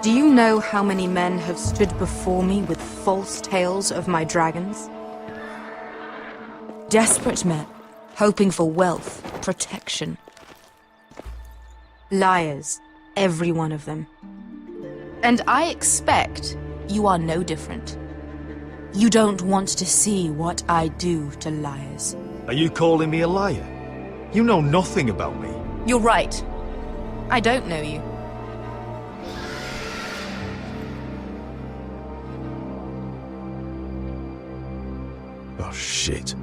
Do you know how many men have stood before me with false tales of my dragons? Desperate men, hoping for wealth, protection. Liars, every one of them. And I expect you are no different. You don't want to see what I do to liars. Are you calling me a liar? You know nothing about me. You're right. I don't know you. Oh, shit.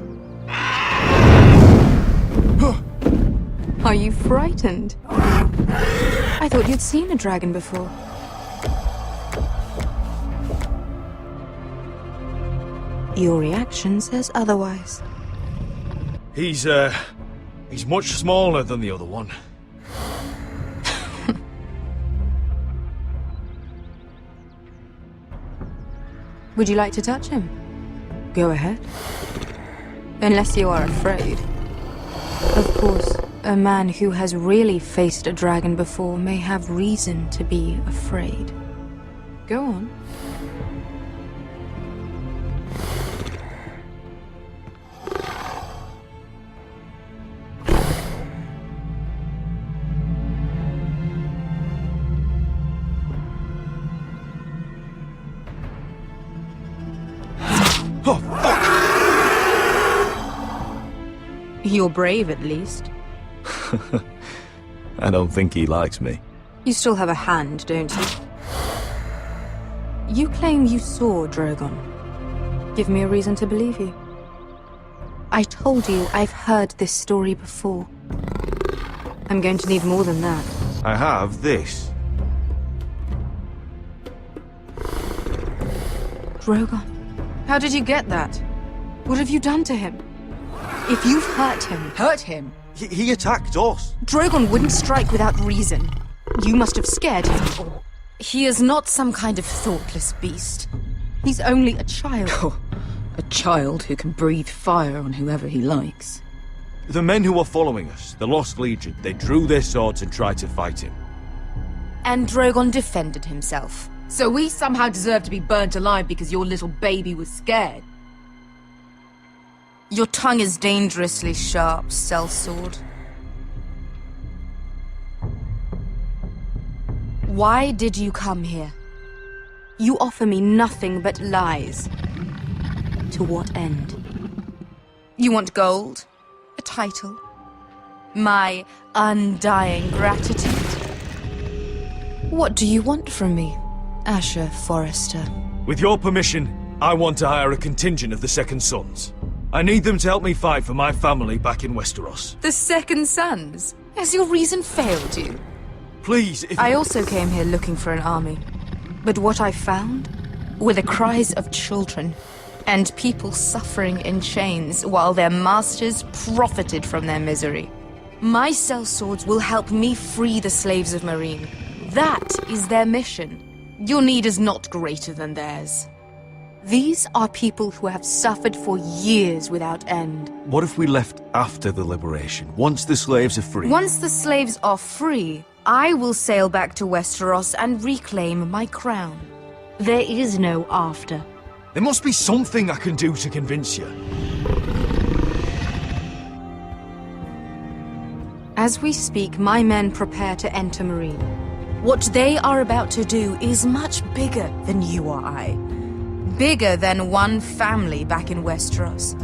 Are you frightened? I thought you'd seen a dragon before. Your reaction says otherwise. He's much smaller than the other one. Would you like to touch him? Go ahead. Unless you are afraid. Of course, a man who has really faced a dragon before may have reason to be afraid. Go on. Oh, fuck! You're brave, at least. I don't think he likes me. You still have a hand, don't you? You claim you saw Drogon. Give me a reason to believe you. I told you I've heard this story before. I'm going to need more than that. I have this. Drogon? How did you get that? What have you done to him? If you've hurt him... Hurt him? He attacked us. Drogon wouldn't strike without reason. You must have scared him. He is not some kind of thoughtless beast. He's only a child. Oh, a child who can breathe fire on whoever he likes. The men who were following us, the Lost Legion, they drew their swords and tried to fight him. And Drogon defended himself. So we somehow deserve to be burnt alive because your little baby was scared? Your tongue is dangerously sharp, sellsword. Why did you come here? You offer me nothing but lies. To what end? You want gold? A title? My undying gratitude? What do you want from me, Asher Forrester? With your permission, I want to hire a contingent of the Second Sons. I need them to help me fight for my family back in Westeros. The Second Sons? Has your reason failed you? Please, if... I also came here looking for an army. But what I found were the cries of children and people suffering in chains while their masters profited from their misery. My sellswords will help me free the slaves of Meereen. That is their mission. Your need is not greater than theirs. These are people who have suffered for years without end. What if we left after the liberation, once the slaves are free? Once the slaves are free, I will sail back to Westeros and reclaim my crown. There is no after. There must be something I can do to convince you. As we speak, my men prepare to enter Meereen. What they are about to do is much bigger than you or I. Bigger than one family back in Westeros.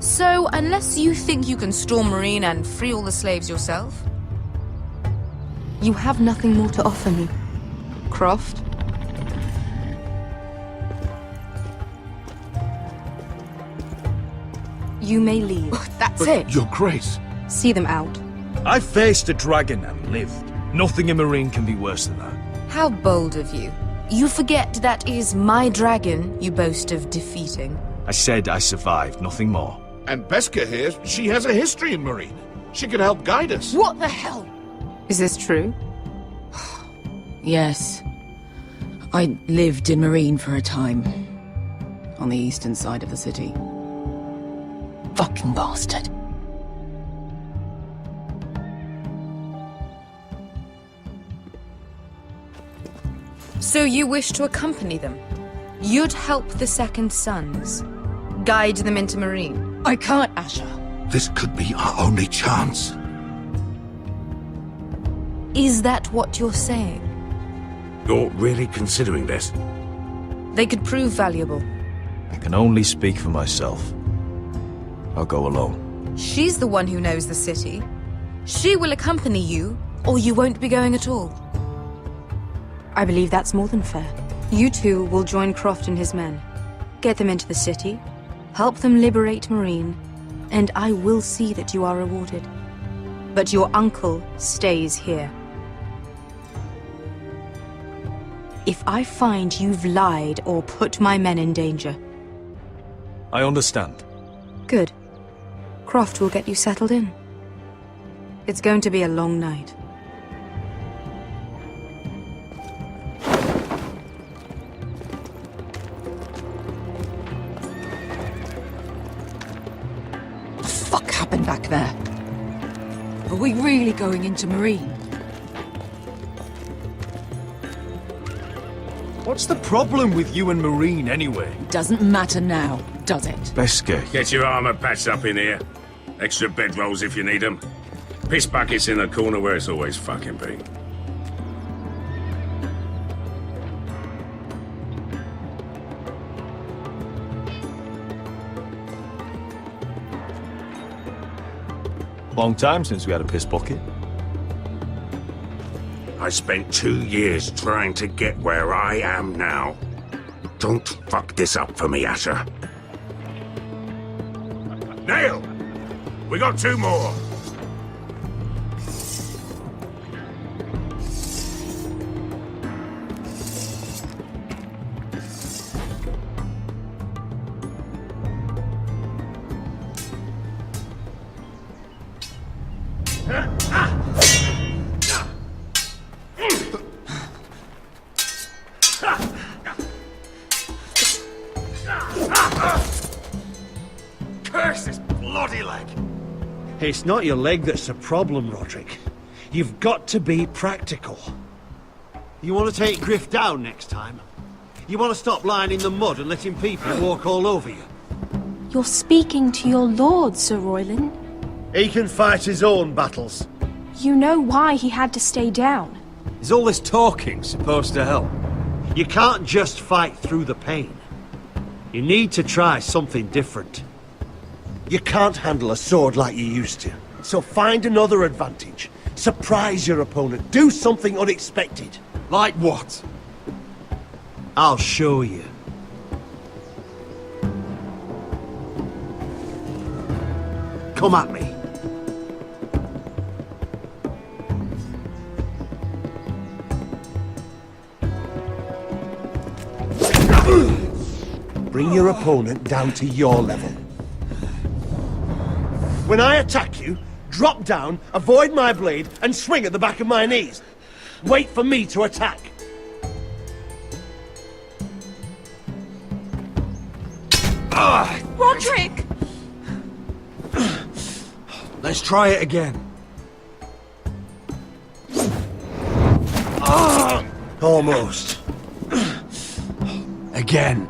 So, unless you think you can storm Meereen and free all the slaves yourself, you have nothing more to offer me, Croft. You may leave. That's it. Your Grace. See them out. I faced a dragon and lived. Nothing in Meereen can be worse than that. How bold of you. You forget that is my dragon you boast of defeating. I said I survived, nothing more. And Beska here, she has a history in Meereen. She could help guide us. What the hell? Is this true? Yes. I lived in Meereen for a time. On the eastern side of the city. Fucking bastard. So you wish to accompany them? You'd help the Second Sons? Guide them into Marine? I can't, Asher. This could be our only chance. Is that what you're saying? You're really considering this? They could prove valuable. I can only speak for myself. I'll go alone. She's the one who knows the city. She will accompany you, or you won't be going at all. I believe that's more than fair. You two will join Croft and his men. Get them into the city, help them liberate Marine, and I will see that you are rewarded. But your uncle stays here. If I find you've lied or put my men in danger... I understand. Good. Croft will get you settled in. It's going to be a long night. What the fuck happened back there? Are we really going into Marine? What's the problem with you and Marine, anyway? Doesn't matter now, does it? Beske. Get your armor patched up in here. Extra bedrolls if you need them. Piss buckets in the corner where it's always fucking been. Long time since we had a piss bucket. I spent 2 years trying to get where I am now. Don't fuck this up for me, Asher. Nail! We got 2 more! Curse this bloody leg! It's not your leg that's the problem, Roderick. You've got to be practical. You want to take Griff down next time? You want to stop lying in the mud and letting people walk all over you? You're speaking to your lord, Sir Royland. He can fight his own battles. You know why he had to stay down. Is all this talking supposed to help? You can't just fight through the pain. You need to try something different. You can't handle a sword like you used to. So find another advantage. Surprise your opponent. Do something unexpected. Like what? I'll show you. Come at me. Bring your opponent down to your level. When I attack you, drop down, avoid my blade, and swing at the back of my knees. Wait for me to attack. Roderick! Let's try it again. Almost. Again.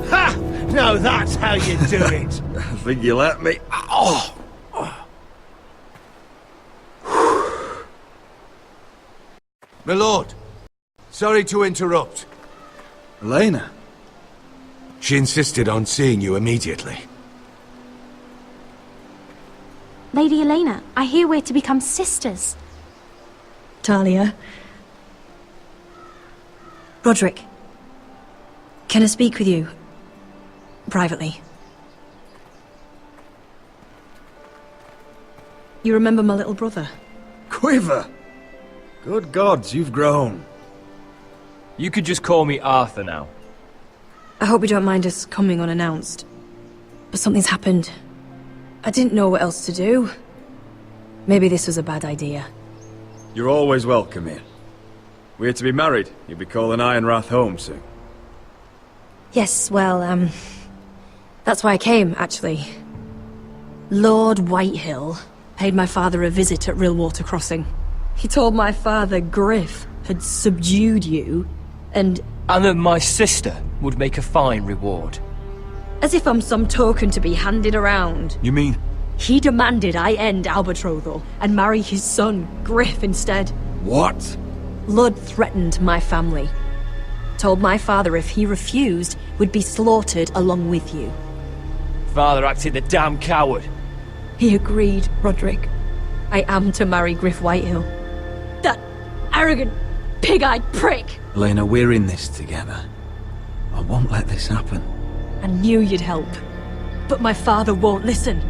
Ha! Now that's how you do it. I think you let me. Oh! My lord, sorry to interrupt. Elena? She insisted on seeing you immediately. Lady Elena, I hear we're to become sisters. Talia. Roderick. Can I speak with you? Privately. You remember my little brother? Quiver! Good gods, you've grown. You could just call me Arthur now. I hope you don't mind us coming unannounced. But something's happened. I didn't know what else to do. Maybe this was a bad idea. You're always welcome here. We're to be married. You'll be calling Ironrath home soon. Yes, well, that's why I came, actually. Lord Whitehill paid my father a visit at Rillwater Crossing. He told my father Griff had subdued you, and that my sister would make a fine reward. as if I'm some token to be handed around. You mean? He demanded I end our betrothal and marry his son, Griff, instead. What? Lud threatened my family. Told my father if he refused, we'd be slaughtered along with you. Father acted the damn coward. He agreed, Roderick. I am to marry Griff Whitehill. That arrogant, pig-eyed prick! Elena, we're in this together. I won't let this happen. I knew you'd help. But my father won't listen.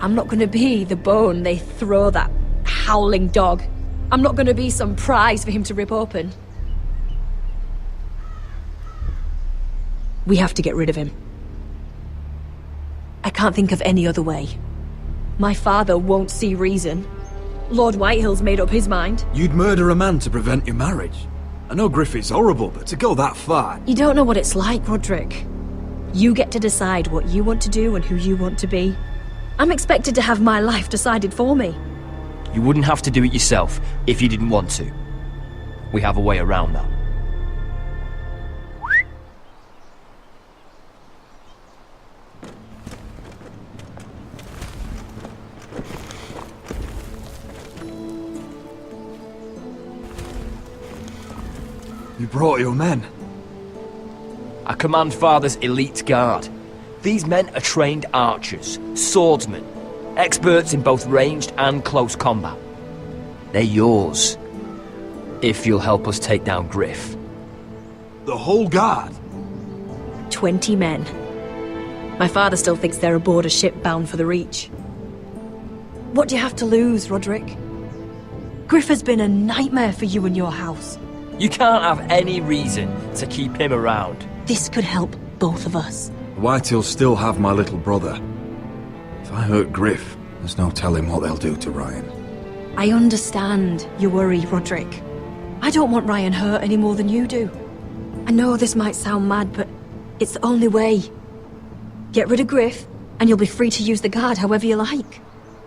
I'm not gonna be the bone they throw that howling dog. I'm not gonna be some prize for him to rip open. We have to get rid of him. I can't think of any other way. My father won't see reason. Lord Whitehill's made up his mind. You'd murder a man to prevent your marriage. I know Griffith's horrible, but to go that far... You don't know what it's like, Roderick. You get to decide what you want to do and who you want to be. I'm expected to have my life decided for me. You wouldn't have to do it yourself if you didn't want to. We have a way around that. You brought your men. I command Father's elite guard. These men are trained archers, swordsmen, experts in both ranged and close combat. They're yours, if you'll help us take down Griff. The whole guard? 20 men. My father still thinks they're aboard a ship bound for the Reach. What do you have to lose, Roderick? Griff has been a nightmare for you and your house. You can't have any reason to keep him around. This could help both of us. Whitehills still have my little brother. If I hurt Griff, there's no telling what they'll do to Ryan. I understand your worry, Roderick. I don't want Ryan hurt any more than you do. I know this might sound mad, but it's the only way. Get rid of Griff, and you'll be free to use the guard however you like.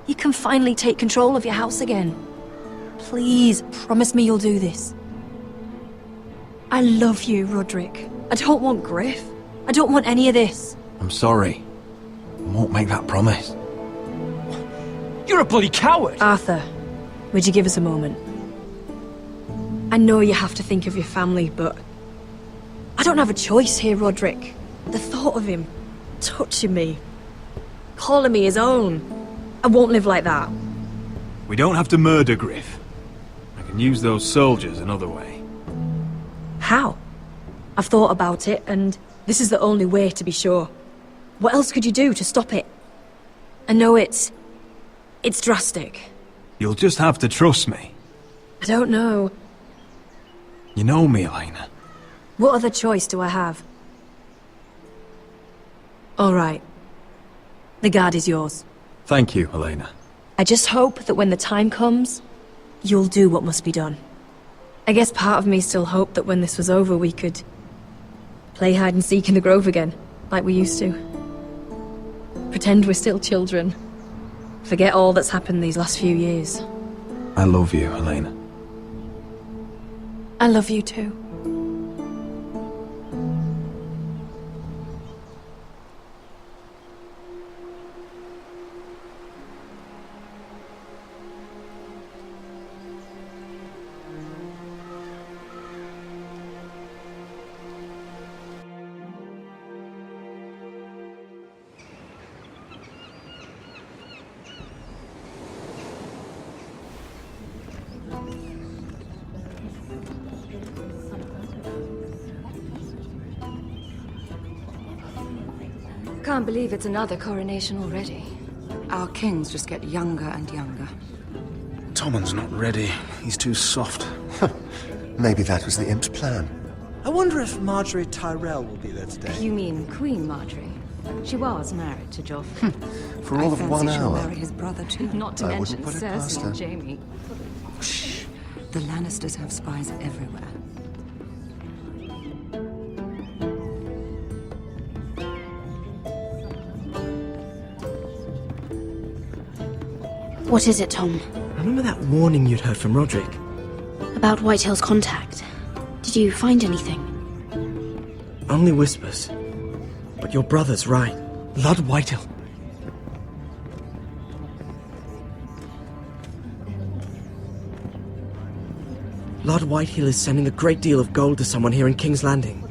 You can finally take control of your house again. Please, promise me you'll do this. I love you, Roderick. I don't want Griff. I don't want any of this. I'm sorry. I won't make that promise. You're a bloody coward! Arthur, would you give us a moment? I know you have to think of your family, but I don't have a choice here, Roderick. The thought of him touching me, calling me his own, I won't live like that. We don't have to murder Griff. I can use those soldiers another way. How? I've thought about it, and this is the only way to be sure. What else could you do to stop it? I know it's drastic. You'll just have to trust me. I don't know. You know me, Elena. What other choice do I have? All right. The guard is yours. Thank you, Elena. I just hope that when the time comes, you'll do what must be done. I guess part of me still hoped that when this was over we could play hide and seek in the grove again, like we used to. Pretend we're still children. Forget all that's happened these last few years. I love you, Elena. I love you too. Can't believe it's another coronation already. Our kings just get younger and younger. Tommen's not ready. He's too soft. Maybe that was the imp's plan. I wonder if Marjorie Tyrell will be there today. You mean Queen Marjorie? She was married to Joffrey. For all of 1 she'll hour. marry his brother too. Not to I mention wouldn't put it past Cersei her. and Jaime. Shh. The Lannisters have spies everywhere. What is it, Tom? Remember that warning you'd heard from Roderick? About Whitehill's contact. Did you find anything? Only whispers. But your brother's right. Lord Whitehill. Lord Whitehill is sending a great deal of gold to someone here in King's Landing.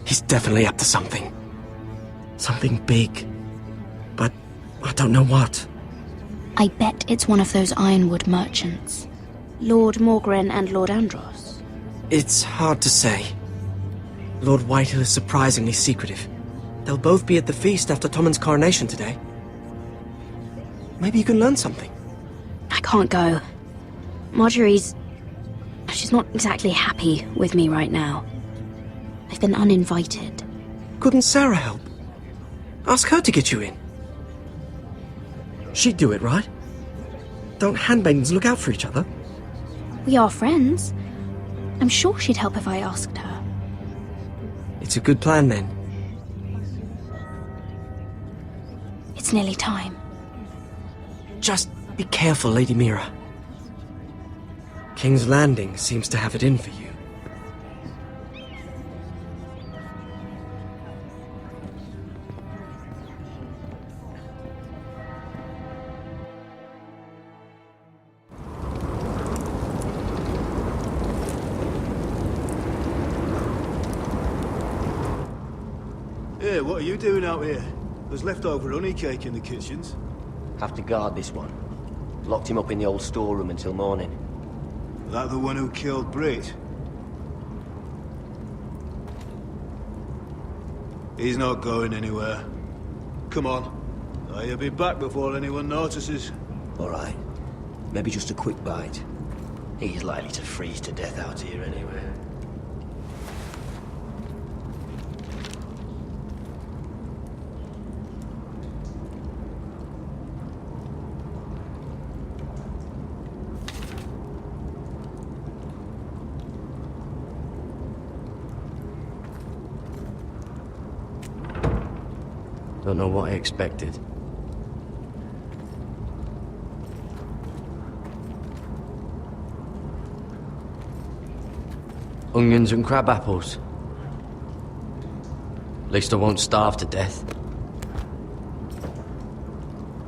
He's definitely up to something. Something big. But I don't know what. I bet it's one of those ironwood merchants. Lord Morgren and Lord Andros. It's hard to say. Lord Whitehill is surprisingly secretive. They'll both be at the feast after Tommen's coronation today. Maybe you can learn something. I can't go. She's not exactly happy with me right now. I've been uninvited. Couldn't Sarah help? Ask her to get you in. She'd do it, right? Don't handmaidens look out for each other? We are friends. I'm sure she'd help if I asked her. It's a good plan, then. It's nearly time. Just be careful, Lady Mira. King's Landing seems to have it in for you. Hey, what are you doing out here? There's leftover honey cake in the kitchens. Have to guard this one. Locked him up in the old storeroom until morning. That the one who killed Brit? He's not going anywhere. Come on. I'll be back before anyone notices. All right. Maybe just a quick bite. He's likely to freeze to death out here anyway. Don't know what I expected. Onions and crab apples. At least I won't starve to death.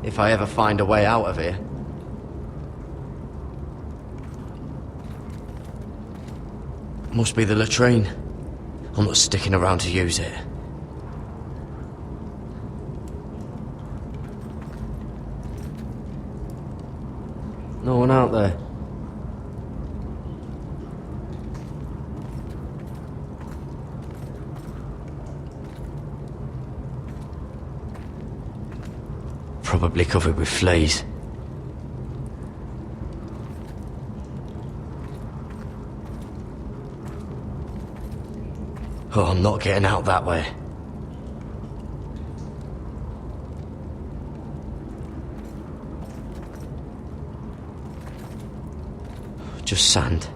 If I ever find a way out of here. Must be the latrine. I'm not sticking around to use it. No one out there. Probably covered with fleas. Oh, I'm not getting out that way. Just sand.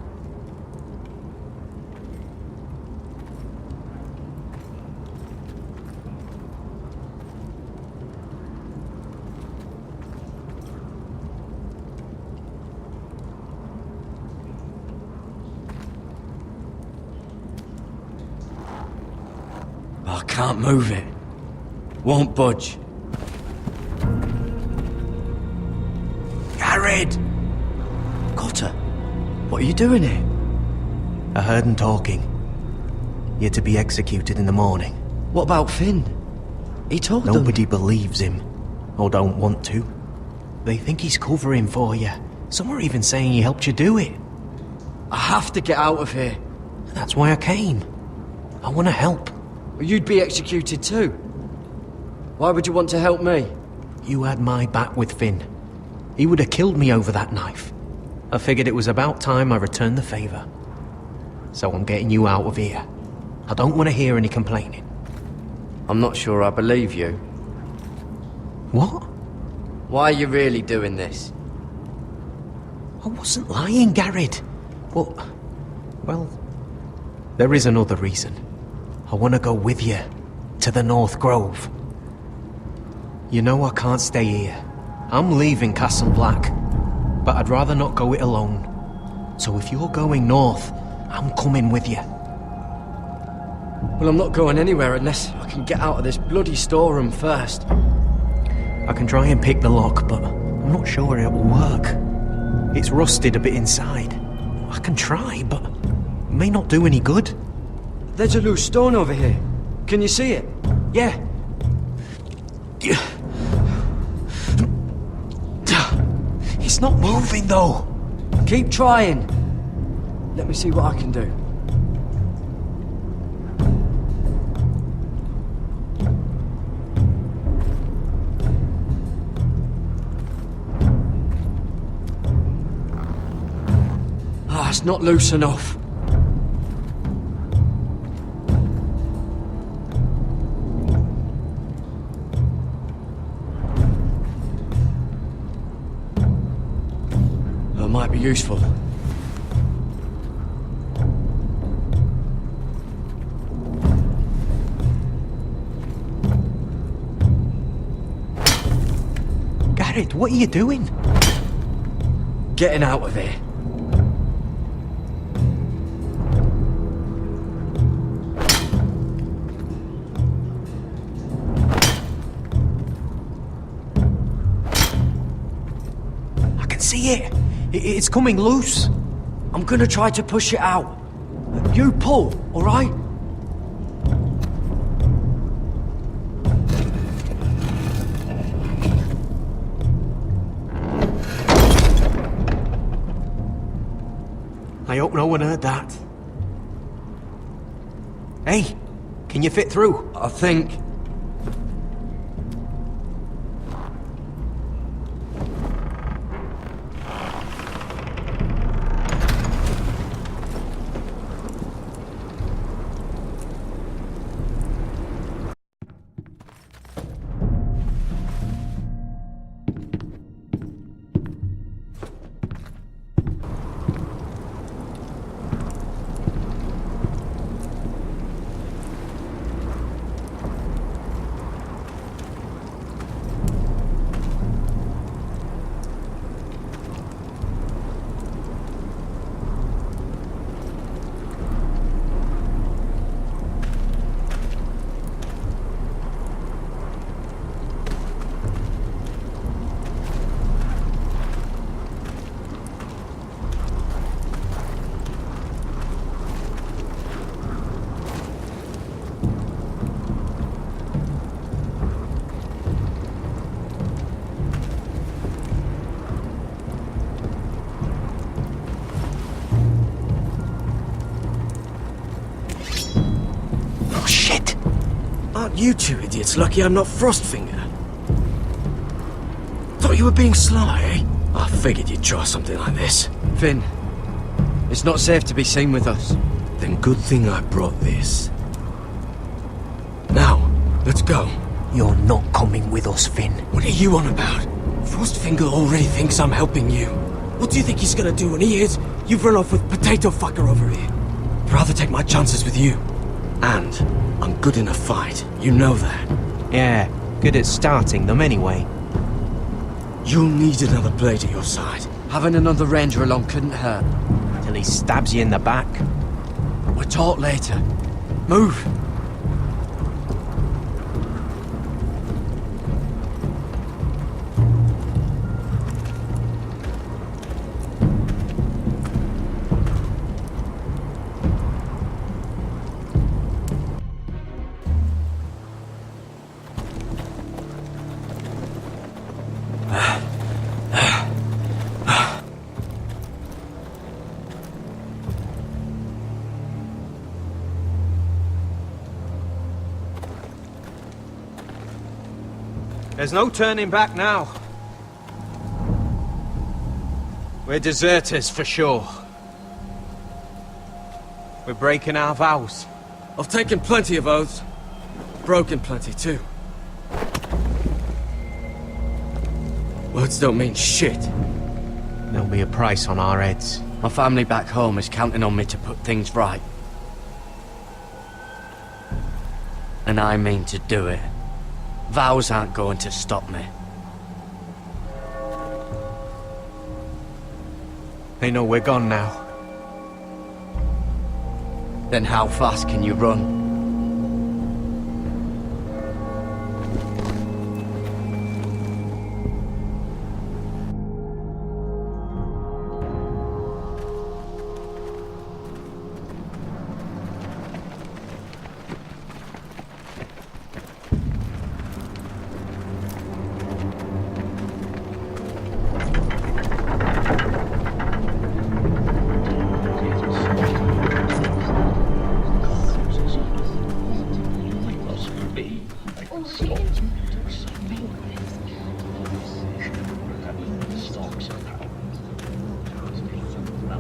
I can't move it. Won't budge. Garrett! Got her. What are you doing here? I heard him talking. You're to be executed in the morning. What about Finn? He told them. Nobody believes him. Or don't want to. They think he's covering for you. Some are even saying he helped you do it. I have to get out of here. That's why I came. I want to help. You'd be executed too. Why would you want to help me? You had my back with Finn. He would have killed me over that knife. I figured it was about time I returned the favor. So I'm getting you out of here. I don't want to hear any complaining. I'm not sure I believe you. What? Why are you really doing this? I wasn't lying, Garrett. Well, there is another reason. I want to go with you to the North Grove. You know I can't stay here. I'm leaving Castle Black, but I'd rather not go it alone. So if you're going north, I'm coming with you. Well, I'm not going anywhere unless I can get out of this bloody storeroom first. I can try and pick the lock, but I'm not sure it will work. It's rusted a bit inside. I can try, but it may not do any good. There's a loose stone over here. Can you see it? Yeah. It's not moving, though. Keep trying. Let me see what I can do. It's not loose enough. That might be useful. Garrett, what are you doing? Getting out of here. See it? It's coming loose. I'm gonna try to push it out. You pull, all right? I hope no one heard that. Hey, can you fit through? I think. You two idiots lucky I'm not Frostfinger. Thought you were being sly, eh? I figured you'd try something like this. Finn, it's not safe to be seen with us. Then good thing I brought this. Now, let's go. You're not coming with us, Finn. What are you on about? Frostfinger already thinks I'm helping you. What do you think he's gonna do when he hears you've run off with Potato Fucker over here? I'd rather take my chances with you. And I'm good in a fight. You know that. Yeah, good at starting them anyway. You'll need another blade at your side. Having another ranger along couldn't hurt. Till he stabs you in the back. We'll talk later. Move! There's no turning back now. We're deserters for sure. We're breaking our vows. I've taken plenty of oaths. Broken plenty too. Words don't mean shit. There'll be a price on our heads. My family back home is counting on me to put things right. And I mean to do it. Vows aren't going to stop me. They know we're gone now. Then how fast can you run?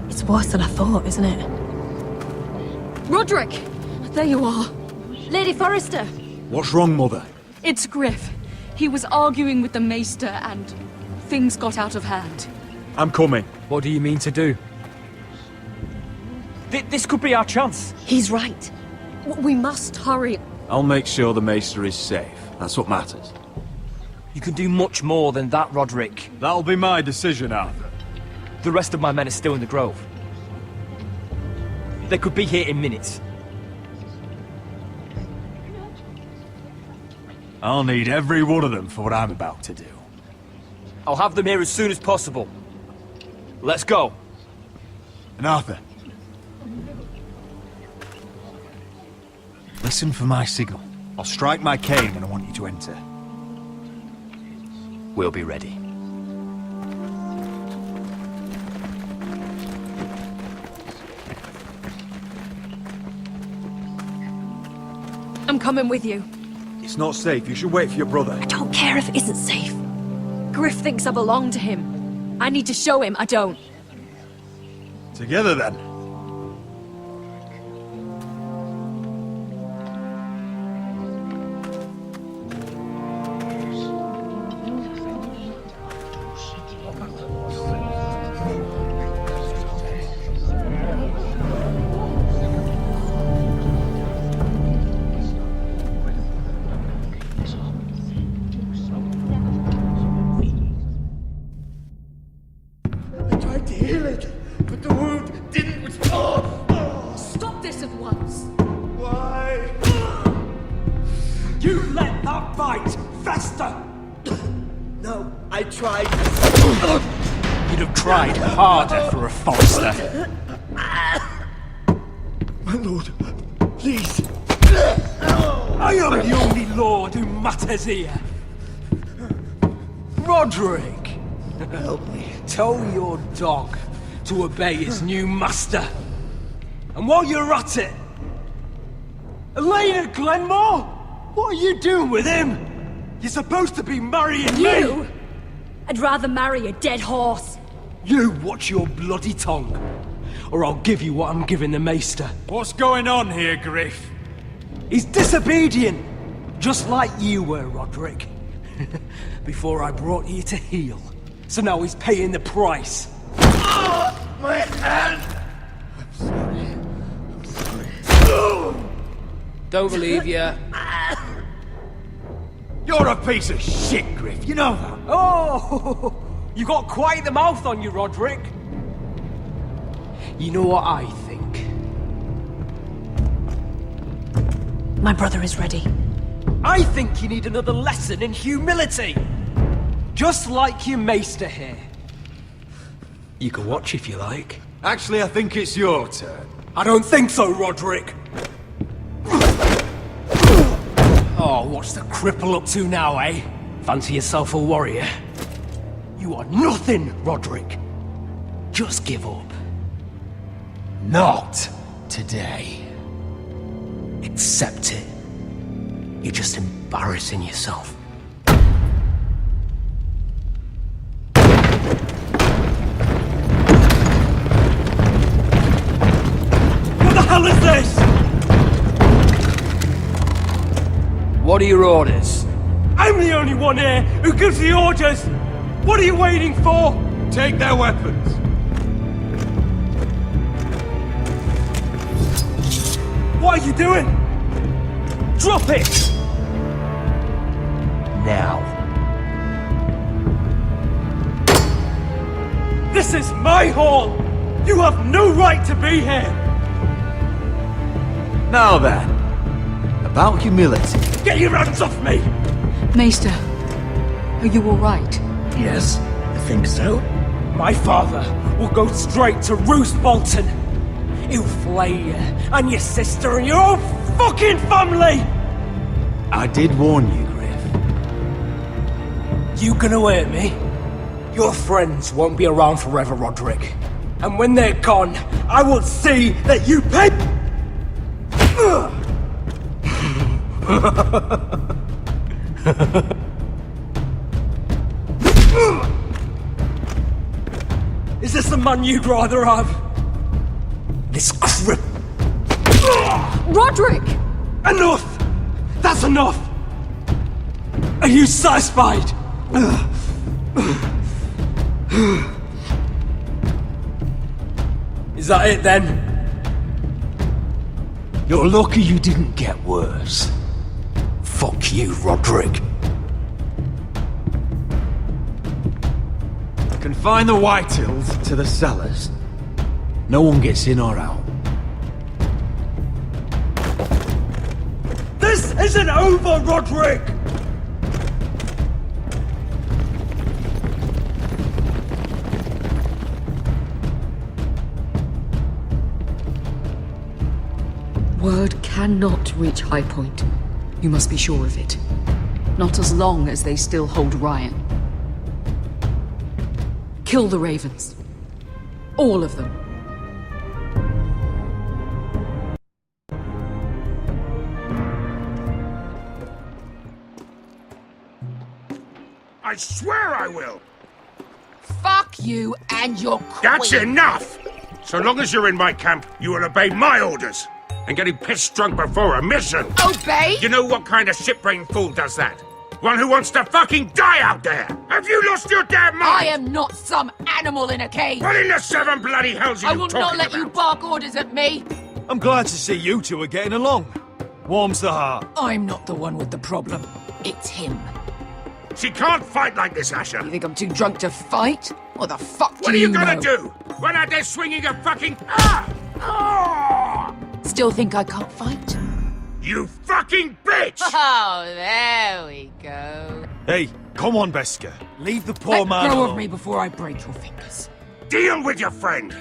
It's worse than I thought, isn't it? Roderick! There you are. Lady Forrester! What's wrong, Mother? It's Griff. He was arguing with the Maester and things got out of hand. I'm coming. What do you mean to do? This could be our chance. He's right. We must hurry. I'll make sure the Maester is safe. That's what matters. You can do much more than that, Roderick. That'll be my decision, Arthur. The rest of my men are still in the Grove. They could be here in minutes. I'll need every one of them for what I'm about to do. I'll have them here as soon as possible. Let's go. And Arthur, listen for my signal. I'll strike my cane when I want you to enter. We'll be ready. I'm coming with you. It's not safe. You should wait for your brother. I don't care if it isn't safe. Griff thinks I belong to him. I need to show him I don't. Together, then. You'd have tried harder for a Forrester. My lord, please. I am the only lord who matters here. Roderick! Help me. Tell your dog to obey his new master. And while you're at it... Elena Glenmore? What are you doing with him? You're supposed to be marrying You? me! I'd rather marry a dead horse. You watch your bloody tongue, or I'll give you what I'm giving the Maester. What's going on here, Griff? He's disobedient, just like you were, Roderick. Before I brought you to heel. So now he's paying the price. My hand! I'm sorry. Don't believe you. You're a piece of shit, Griff. You know that. Oh, you got quite the mouth on you, Roderick. You know what I think? My brother is ready. I think you need another lesson in humility. Just like your Maester here. You can watch if you like. Actually, I think it's your turn. I don't think so, Roderick. Oh, what's the cripple up to now, eh? Fancy yourself a warrior? You are nothing, Roderick. Just give up. Not today. Accept it. You're just embarrassing yourself. What the hell is this? What are your orders? I'm the only one here who gives the orders! What are you waiting for? Take their weapons. What are you doing? Drop it! Now. This is my hall! You have no right to be here! Now then, about humility. Get your hands off me! Maester, are you alright? Yes, I think so. My father will go straight to Roose Bolton. He'll flay you, and your sister, and your whole fucking family! I did warn you, Griff. You gonna hurt me? Your friends won't be around forever, Roderick. And when they're gone, I will see that you pay... Is this the man you'd rather have? This crip... Roderick! Enough! That's enough! Are you satisfied? Is that it then? You're lucky you didn't get worse. Fuck you, Roderick. Confine the Whitehills to the cellars. No one gets in or out. This isn't over, Roderick! Word cannot reach High Point. You must be sure of it. Not as long as they still hold Ryan. Kill the Ravens. All of them. I swear I will! Fuck you and your queen. That's enough! So long as you're in my camp, you will obey my orders. And getting pissed drunk before a mission. Obey? You know what kind of shit-brained fool does that? One who wants to fucking die out there! Have you lost your damn mind? I am not some animal in a cage. What in the seven bloody hells are I you will talking not let about? you bark orders at me. I'm glad to see you two are getting along. Warms the heart. I'm not the one with the problem. It's him. She can't fight like this, Asher. You think I'm too drunk to fight? What the fuck What do are you know? gonna do? When out there swinging a fucking... Still think I can't fight? You fucking bitch! Oh, there we go. Hey, come on, Beskar. Leave the poor Let man go alone. of me before I break your fingers. Deal with your friend.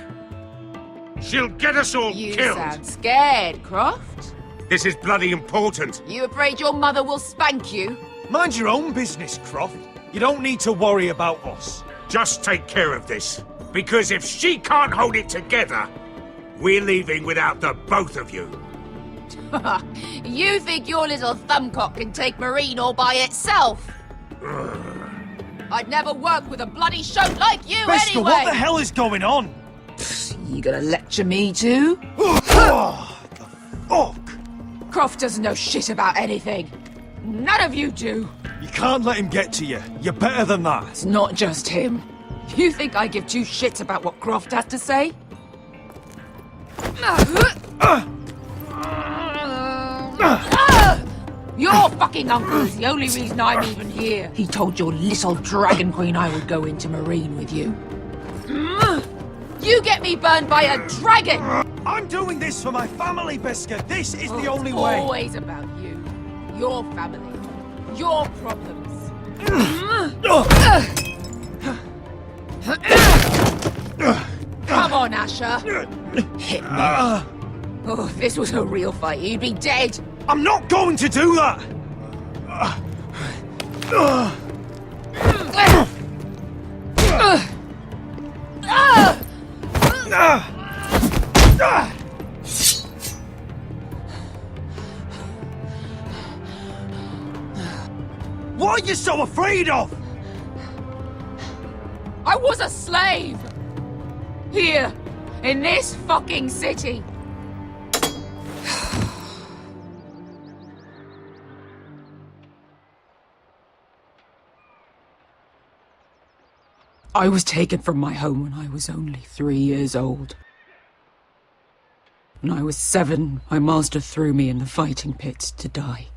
She'll get us all You killed. sound scared, Croft. This is bloody important. You afraid your mother will spank you? Mind your own business, Croft. You don't need to worry about us. Just take care of this. Because if she can't hold it together, we're leaving without the both of you. You think your little thumbcock can take Marine all by itself? I'd never work with a bloody shote like you Beskar, anyway! what the hell is going on? You gonna lecture me too? Oh, the fuck? Croft doesn't know shit about anything. None of you do. You can't let him get to you. You're better than that. It's not just him. You think I give two shits about what Croft has to say? Your fucking uncle is the only reason I'm even here. He told your little dragon queen I would go into Marine with you. You get me burned by a dragon! I'm doing this for my family, Beskar. This is the only It's way. always about you. Your family. Your problems. Come on, Asher. Hit me. Oh, if this was a real fight, you'd be dead. I'm not going to do that! What are you so afraid of? I was a slave! Here, in this fucking city. I was taken from my home when I was only 3 years old. When I was 7, my master threw me in the fighting pits to die.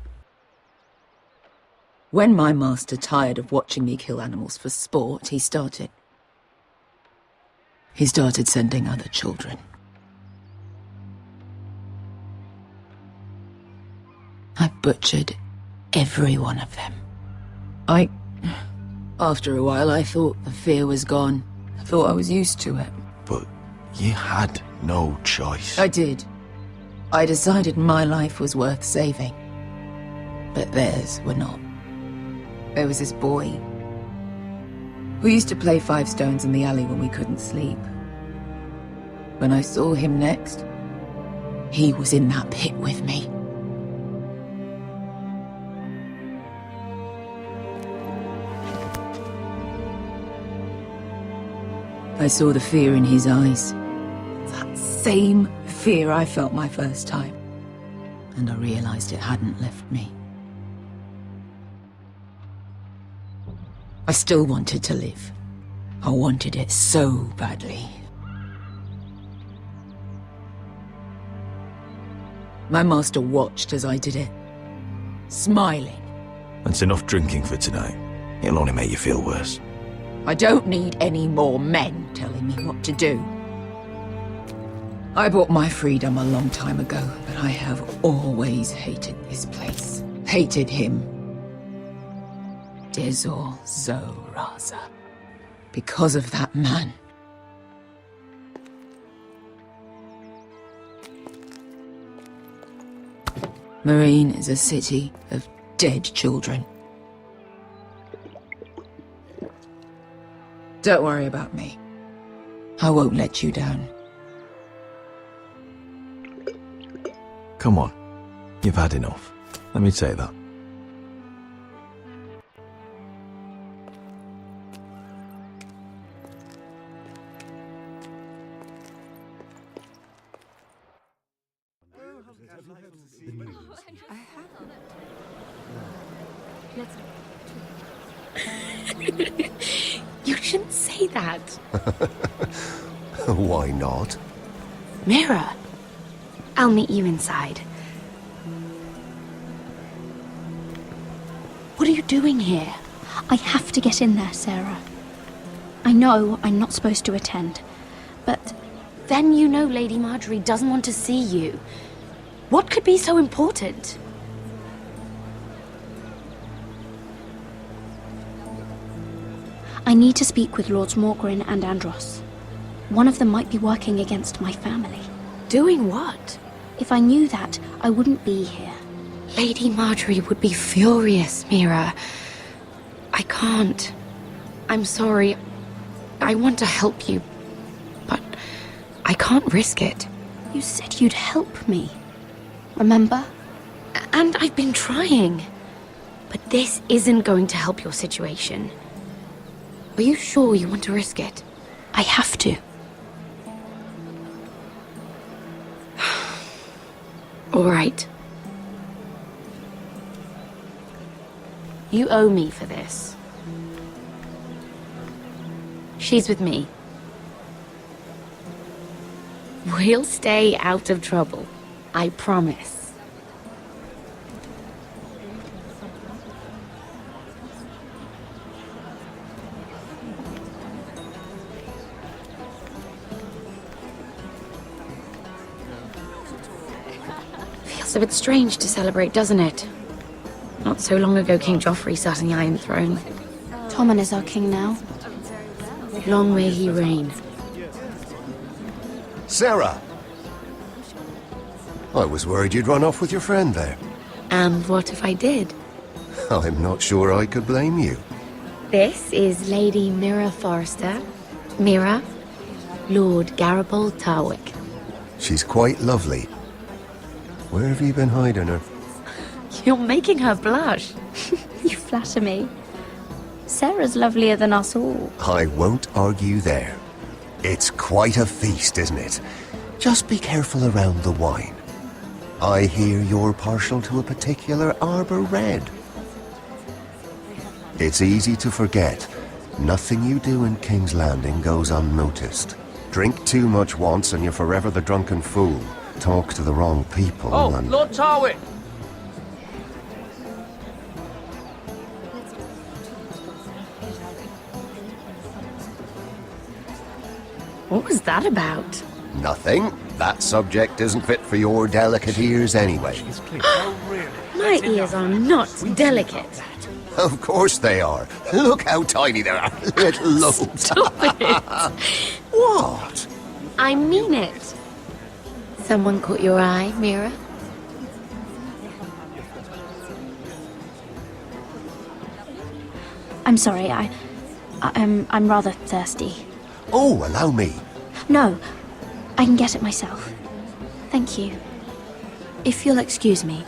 When my master tired of watching me kill animals for sport, he started. he started sending other children. I butchered every one of them. After a while, I thought the fear was gone. I thought I was used to it. But you had no choice. I did. I decided my life was worth saving. But theirs were not. There was this boy who used to play 5 stones in the alley when we couldn't sleep. When I saw him next, he was in that pit with me. I saw the fear in his eyes. That same fear I felt my first time. And I realized it hadn't left me. I still wanted to live. I wanted it so badly. My master watched as I did it, smiling. That's enough drinking for tonight. It'll only make you feel worse. I don't need any more men telling me what to do. I bought my freedom a long time ago, but I have always hated this place. Hated him. Dezor Zoraza. Because of that man. Marine is a city of dead children. Don't worry about me. I won't let you down. Come on. You've had enough. Let me say that. You shouldn't say that. Why not? Mira, I'll meet you inside. What are you doing here? I have to get in there, Sarah. I know I'm not supposed to attend, but... Then you know Lady Marjorie doesn't want to see you. What could be so important? I need to speak with Lords Morgren and Andros. One of them might be working against my family. Doing what? If I knew that, I wouldn't be here. Lady Marjorie would be furious, Mira. I can't. I'm sorry. I want to help you, but I can't risk it. You said you'd help me. Remember? And I've been trying. But this isn't going to help your situation. Are you sure you want to risk it? I have to. All right. You owe me for this. She's with me. We'll stay out of trouble. I promise. Feels a bit strange to celebrate, doesn't it? Not so long ago, King Joffrey sat on the Iron Throne. Tommen is our king now. Long may he reign. Sarah! I was worried you'd run off with your friend there. And what if I did? I'm not sure I could blame you. This is Lady Mira Forrester. Mira, Lord Garibald Tarwick. She's quite lovely. Where have you been hiding her? You're making her blush. You flatter me. Sarah's lovelier than us all. I won't argue there. It's quite a feast, isn't it? Just be careful around the wine. I hear you're partial to a particular Arbor Red. It's easy to forget. Nothing you do in King's Landing goes unnoticed. Drink too much once and you're forever the drunken fool. Talk to the wrong people and... Lord Tarwick! What was that about? Nothing. That subject isn't fit for your delicate ears anyway. My ears are not delicate. Of course they are. Look how tiny they are. Little lobes. Stop it. What? I mean it. Someone caught your eye, Mira? I'm sorry, I'm rather thirsty. Oh, allow me. No, I can get it myself. Thank you. If you'll excuse me.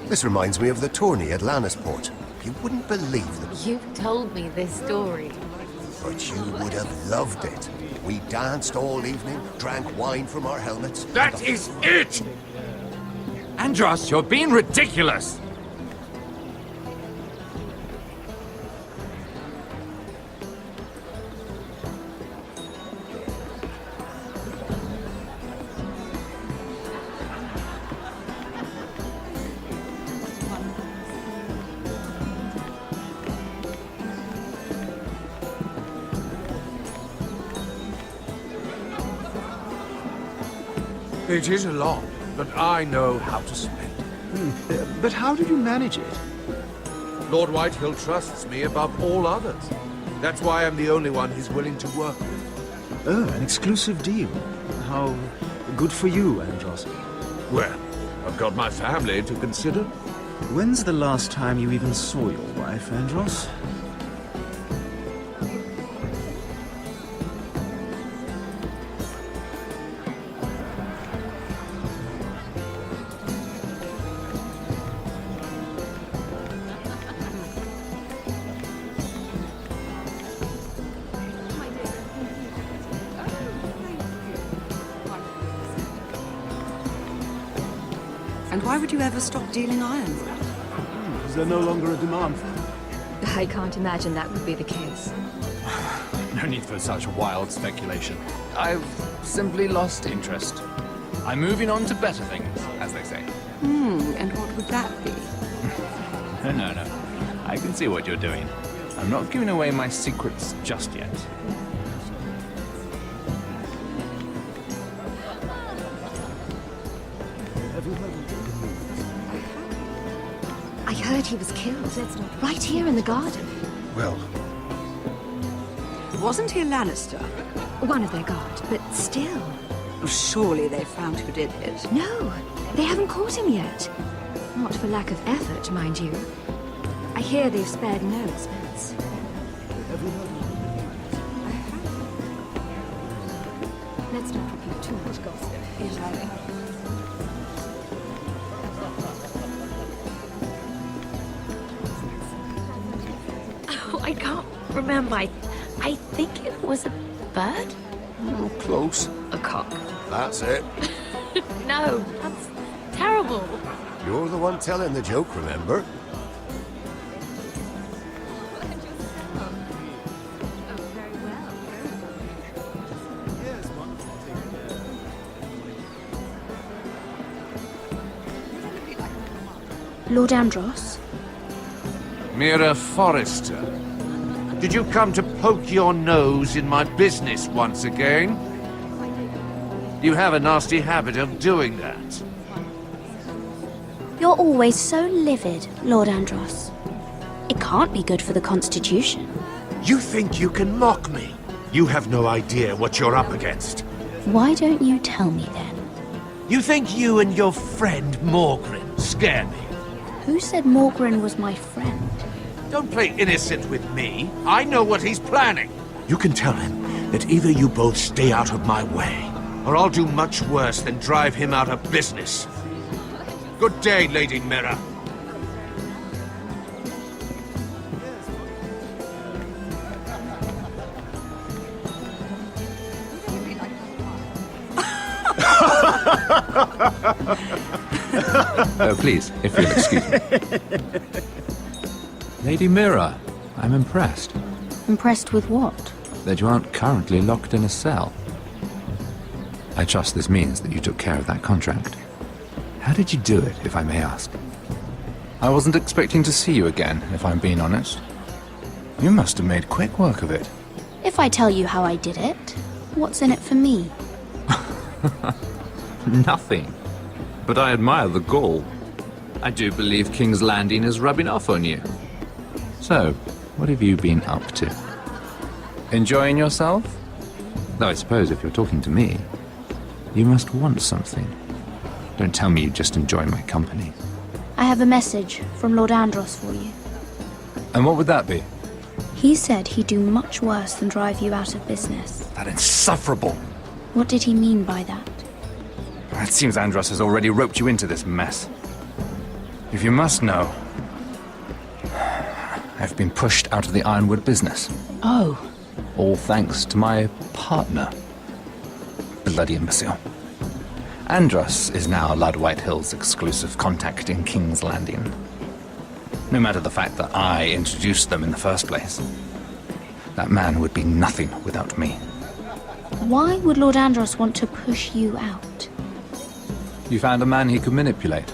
This reminds me of the tourney at Lannisport. You wouldn't believe them. You've told me this story. But you would have loved it. We danced all evening, drank wine from our helmets. That is it! Andros, you're being ridiculous! It is a lot, but I know how to spend. But how did you manage it? Lord Whitehill trusts me above all others. That's why I'm the only one he's willing to work with. Oh, an exclusive deal. How good for you, Andros. Well, I've got my family to consider. When's the last time you even saw your wife, Andros? And why would you ever stop dealing iron? Is there no longer a demand for it? I can't imagine that would be the case. No need for such wild speculation. I've simply lost interest. I'm moving on to better things, as they say. And what would that be? No. I can see what you're doing. I'm not giving away my secrets just yet. I heard he was killed. Right here in the garden. Well... Wasn't he a Lannister? One of their guard, but still. Surely they found who did it. No, they haven't caught him yet. Not for lack of effort, mind you. I hear they've spared no expense. Let's not repeat too much gossip, shall we? I can't remember. I think it was a bird? Oh, close. A cock. That's it. No, that's terrible. You're the one telling the joke, remember? Lord Andros? Mira Forrester. Did you come to poke your nose in my business once again? You have a nasty habit of doing that. You're always so livid, Lord Andros. It can't be good for the Constitution. You think you can mock me? You have no idea what you're up against. Why don't you tell me then? You think you and your friend Morgren scare me? Who said Morgren was my friend? Don't play innocent with me. I know what he's planning. You can tell him that either you both stay out of my way, or I'll do much worse than drive him out of business. Good day, Lady Mira. Oh, please, if you'll excuse me. Lady Mira, I'm impressed. Impressed with what? That you aren't currently locked in a cell. I trust this means that you took care of that contract. How did you do it, if I may ask? I wasn't expecting to see you again, if I'm being honest. You must have made quick work of it. If I tell you how I did it, what's in it for me? Nothing. But I admire the gall. I do believe King's Landing is rubbing off on you. So, what have you been up to? Enjoying yourself? Though I suppose if you're talking to me, you must want something. Don't tell me you just enjoy my company. I have a message from Lord Andros for you. And what would that be? He said he'd do much worse than drive you out of business. That insufferable! What did he mean by that? It seems Andros has already roped you into this mess. If you must know, I've been pushed out of the Ironwood business. Oh. All thanks to my partner. Bloody imbecile. Andros is now Lord Whitehill's exclusive contact in King's Landing. No matter the fact that I introduced them in the first place. That man would be nothing without me. Why would Lord Andros want to push you out? You found a man he could manipulate.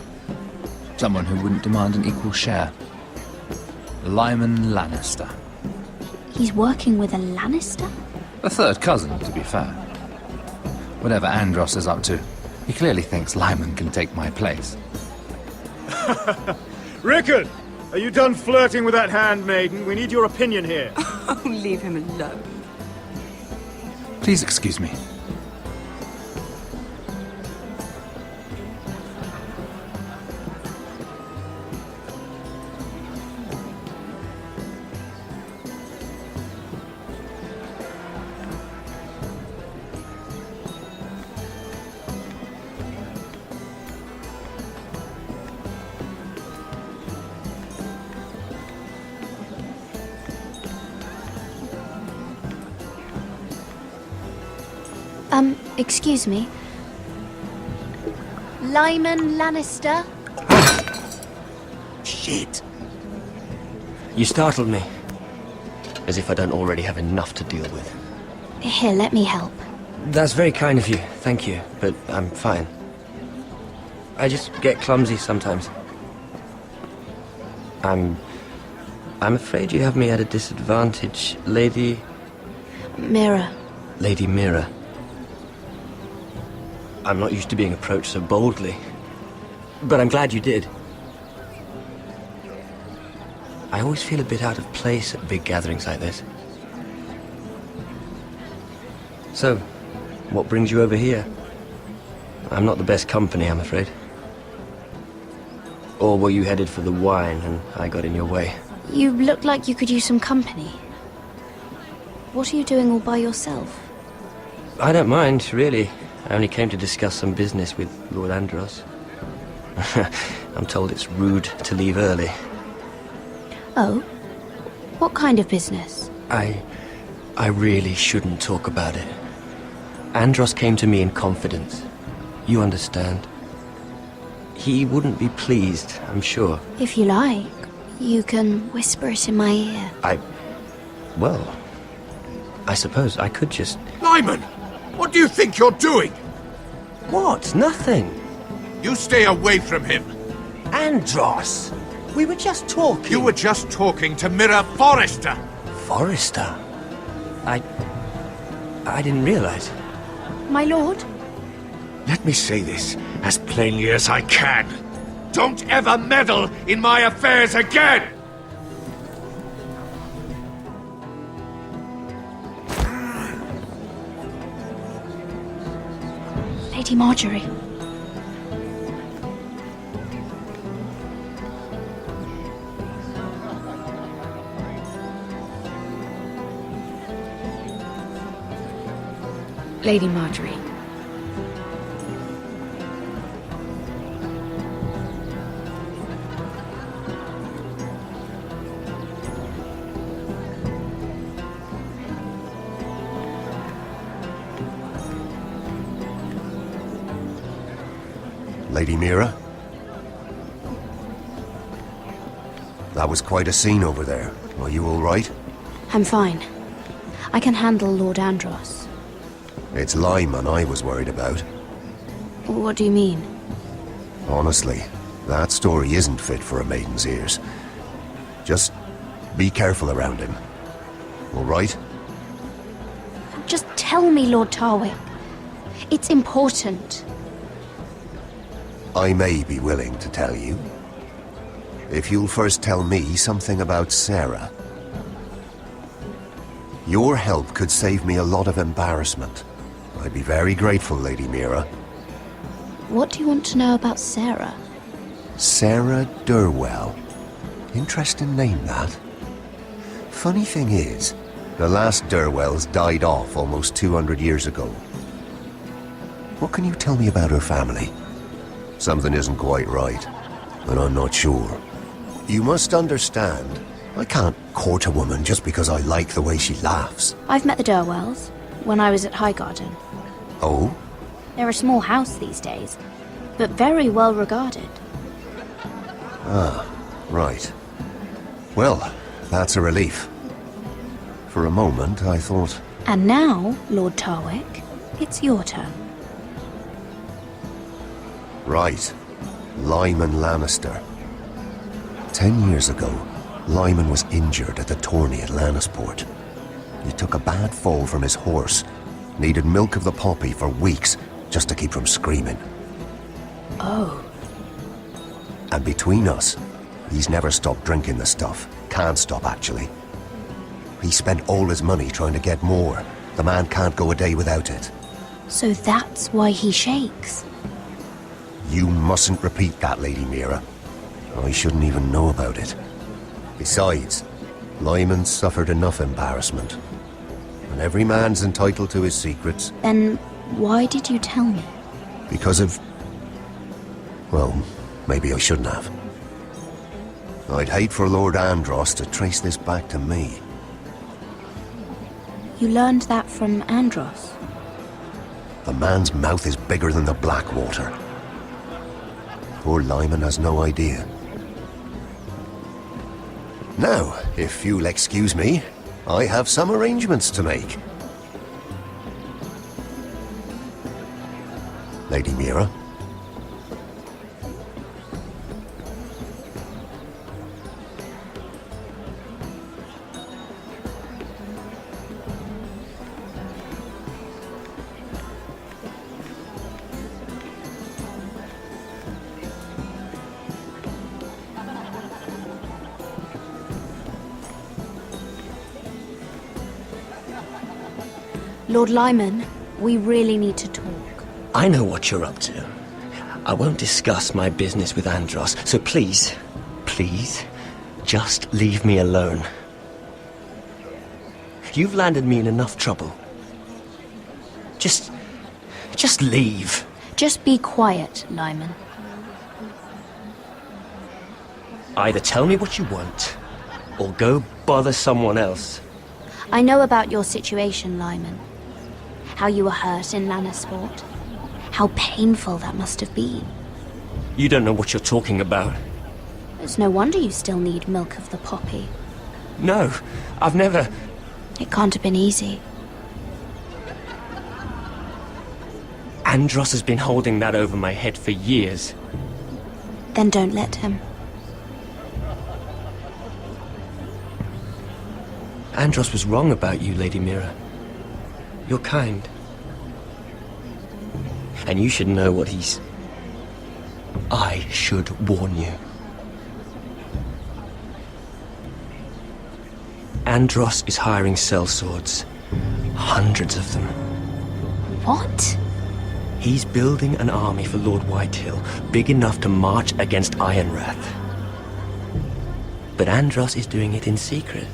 Someone who wouldn't demand an equal share. Lyman Lannister. He's working with a Lannister? A third cousin, to be fair. Whatever Andros is up to, he clearly thinks Lyman can take my place. Rickard! Are you done flirting with that handmaiden? We need your opinion here. Oh, leave him alone. Please excuse me. Excuse me. Lyman Lannister? Shit. You startled me. As if I don't already have enough to deal with. Here, let me help. That's very kind of you, thank you, but I'm fine. I just get clumsy sometimes. I'm afraid you have me at a disadvantage, Lady... Mira. Lady Mira. I'm not used to being approached so boldly. But I'm glad you did. I always feel a bit out of place at big gatherings like this. So, what brings you over here? I'm not the best company, I'm afraid. Or were you headed for the wine and I got in your way? You look like you could use some company. What are you doing all by yourself? I don't mind, really. I only came to discuss some business with Lord Andros. I'm told it's rude to leave early. Oh? What kind of business? I really shouldn't talk about it. Andros came to me in confidence. You understand? He wouldn't be pleased, I'm sure. If you like, you can whisper it in my ear. Well, I suppose I could just... Lyman! What do you think you're doing? What? Nothing. You stay away from him. Andros! We were just talking. You were just talking to Mira Forrester. Forrester? I didn't realize. My lord? Let me say this as plainly as I can. Don't ever meddle in my affairs again! Lady Marjorie. Lady Marjorie. Lady Mira? That was quite a scene over there. Are you all right? I'm fine. I can handle Lord Andros. It's Lyman I was worried about. What do you mean? Honestly, that story isn't fit for a maiden's ears. Just be careful around him. All right? Just tell me, Lord Tarwick. It's important. I may be willing to tell you. If you'll first tell me something about Sarah. Your help could save me a lot of embarrassment. I'd be very grateful, Lady Mira. What do you want to know about Sarah? Sarah Durwell. Interesting name, that. Funny thing is, the last Durwells died off almost 200 years ago. What can you tell me about her family? Something isn't quite right, but I'm not sure. You must understand, I can't court a woman just because I like the way she laughs. I've met the Durwells when I was at Highgarden. Oh? They're a small house these days, but very well regarded. Ah, right. Well, that's a relief. For a moment, I thought... And now, Lord Tarwick, it's your turn. Right. Lyman Lannister. 10 years ago, Lyman was injured at the tourney at Lannisport. He took a bad fall from his horse. Needed milk of the poppy for weeks, just to keep from screaming. Oh. And between us, he's never stopped drinking the stuff. Can't stop, actually. He spent all his money trying to get more. The man can't go a day without it. So that's why he shakes. You mustn't repeat that, Lady Mira. I shouldn't even know about it. Besides, Lyman suffered enough embarrassment. And every man's entitled to his secrets. Then why did you tell me? Because of... well, maybe I shouldn't have. I'd hate for Lord Andros to trace this back to me. You learned that from Andros? The man's mouth is bigger than the Blackwater. Poor Lyman has no idea. Now, if you'll excuse me, I have some arrangements to make. Lady Mira? Lord Lyman, we really need to talk. I know what you're up to. I won't discuss my business with Andros, so please, just leave me alone. You've landed me in enough trouble. Just leave. Just be quiet, Lyman. Either tell me what you want, or go bother someone else. I know about your situation, Lyman. How you were hurt in Lannisport. How painful that must have been. You don't know what you're talking about. It's no wonder you still need milk of the poppy. No, I've never... It can't have been easy. Andros has been holding that over my head for years. Then don't let him. Andros was wrong about you, Lady Mira. You're kind. And you should know what he's... I should warn you. Andros is hiring sellswords. Hundreds of them. What? He's building an army for Lord Whitehill, big enough to march against Ironrath. But Andros is doing it in secret.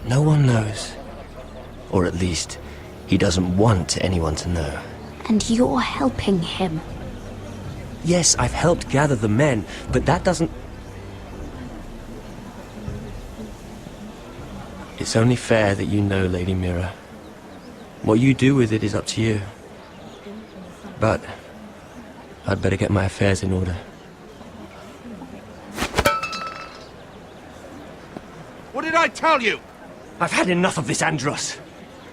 No one knows. Or at least, he doesn't want anyone to know. And you're helping him. Yes, I've helped gather the men, but that doesn't... It's only fair that you know, Lady Mira. What you do with it is up to you. But I'd better get my affairs in order. What did I tell you? I've had enough of this, Andros.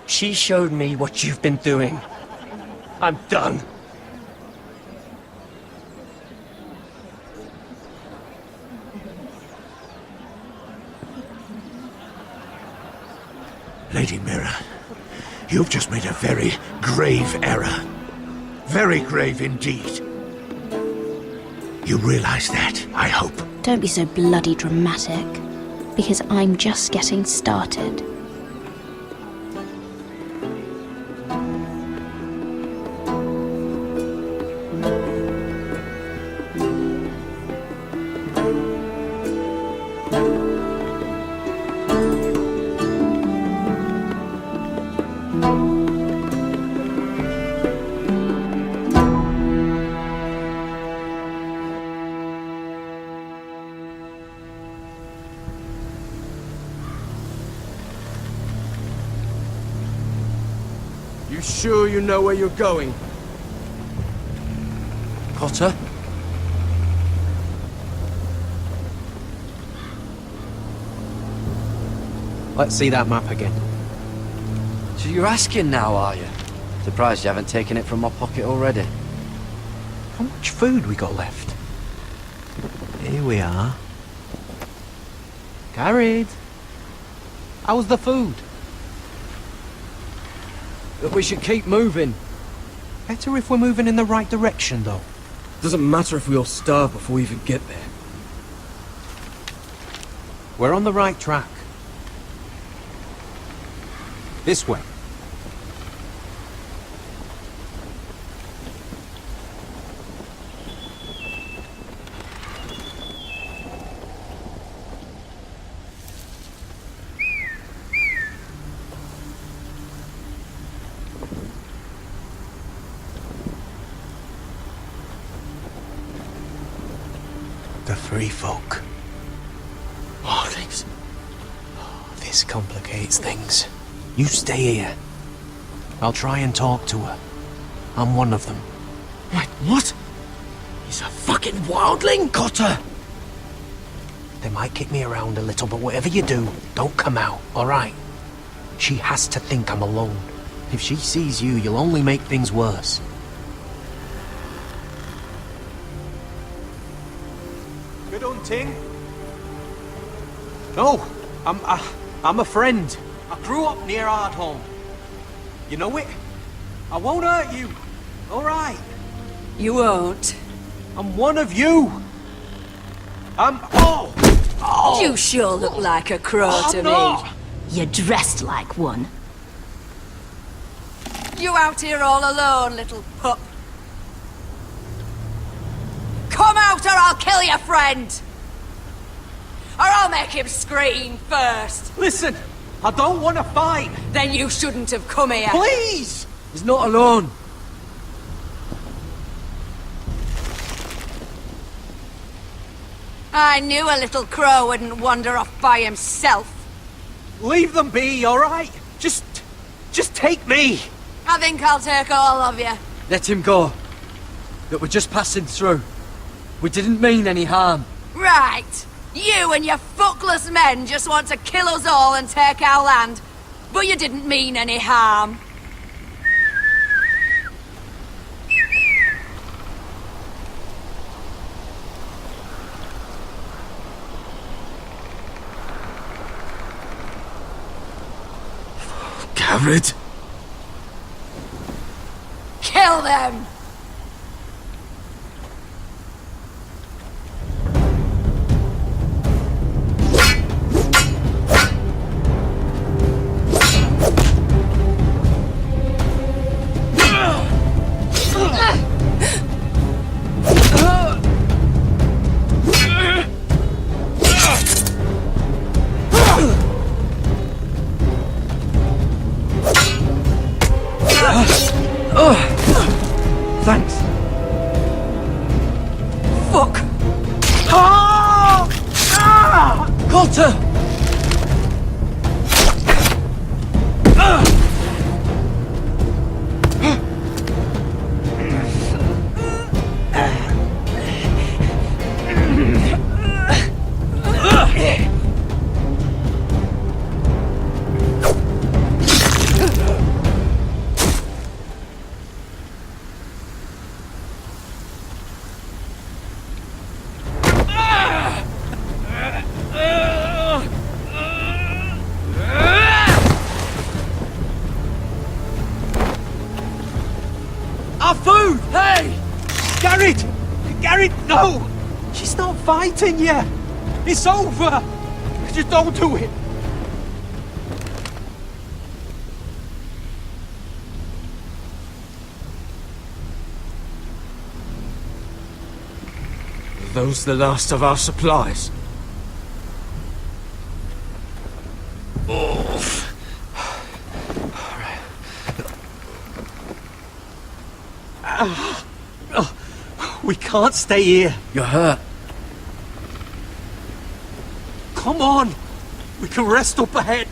She showed me what you've been doing. I'm done. Lady Mira, You've just made a very grave error. Very grave indeed. You realize that, I hope. Don't be so bloody dramatic, because I'm just getting started. You sure you know where you're going? Potter? Let's see that map again. So you're asking now, are you? Surprised you haven't taken it from my pocket already. How much food we got left? Here we are. Carried. How's the food? But we should keep moving. Better if we're moving in the right direction, though. Doesn't matter if we all starve before we even get there. We're on the right track. This way. The free folk. Oh, this complicates things. You stay here. I'll try and talk to her. I'm one of them. Wait, what? He's a fucking wildling, Cotter! They might kick me around a little, but whatever you do, don't come out, alright? She has to think I'm alone. If she sees you, you'll only make things worse. Good hunting. No, I'm a friend. I grew up near Ardhorn. You know it? I won't hurt you. All right. You won't. I'm one of you. Oh! You sure look like a crow to me. You're dressed like one. You out here all alone, little pup? Come out or I'll kill your friend! Or I'll make him scream first! Listen, I don't want to fight! Then you shouldn't have come here! Please! He's not alone. I knew a little crow wouldn't wander off by himself. Leave them be, alright? Just take me! I think I'll take all of you. Let him go. That we're just passing through. We didn't mean any harm. Right! You and your fuckless men just want to kill us all and take our land. But you didn't mean any harm. Garrett? Kill them! Thanks. Fuck! Cotter! not fighting you! It's over! Just don't do it! Are those the last of our supplies? We can't stay here. You're hurt. Come on! We can rest up ahead.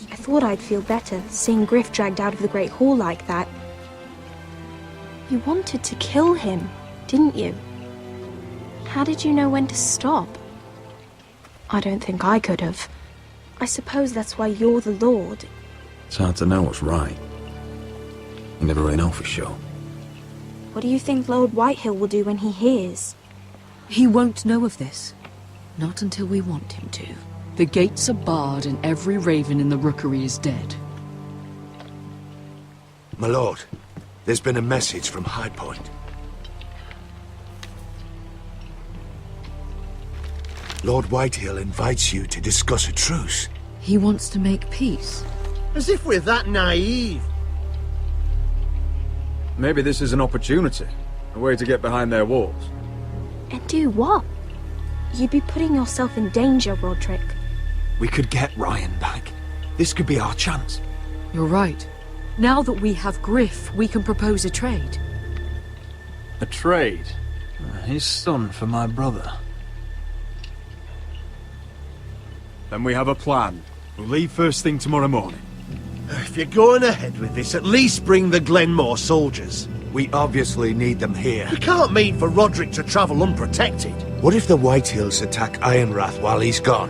I thought I'd feel better seeing Griff dragged out of the Great Hall like that. You wanted to kill him, didn't you? How did you know when to stop? I don't think I could have. I suppose that's why you're the Lord. It's hard to know what's right. You never really know for sure. What do you think Lord Whitehill will do when he hears? He won't know of this. Not until we want him to. The gates are barred and every raven in the rookery is dead. My lord, there's been a message from High Point. Lord Whitehill invites you to discuss a truce. He wants to make peace. As if we're that naive. Maybe this is an opportunity. A way to get behind their walls. And do what? You'd be putting yourself in danger, Roderick. We could get Ryan back. This could be our chance. You're right. Now that we have Griff, we can propose a trade. A trade? His son for my brother. Then we have a plan. We'll leave first thing tomorrow morning. If you're going ahead with this, at least bring the Glenmore soldiers. We obviously need them here. You can't mean for Roderick to travel unprotected. What if the Whitehills attack Ironrath while he's gone?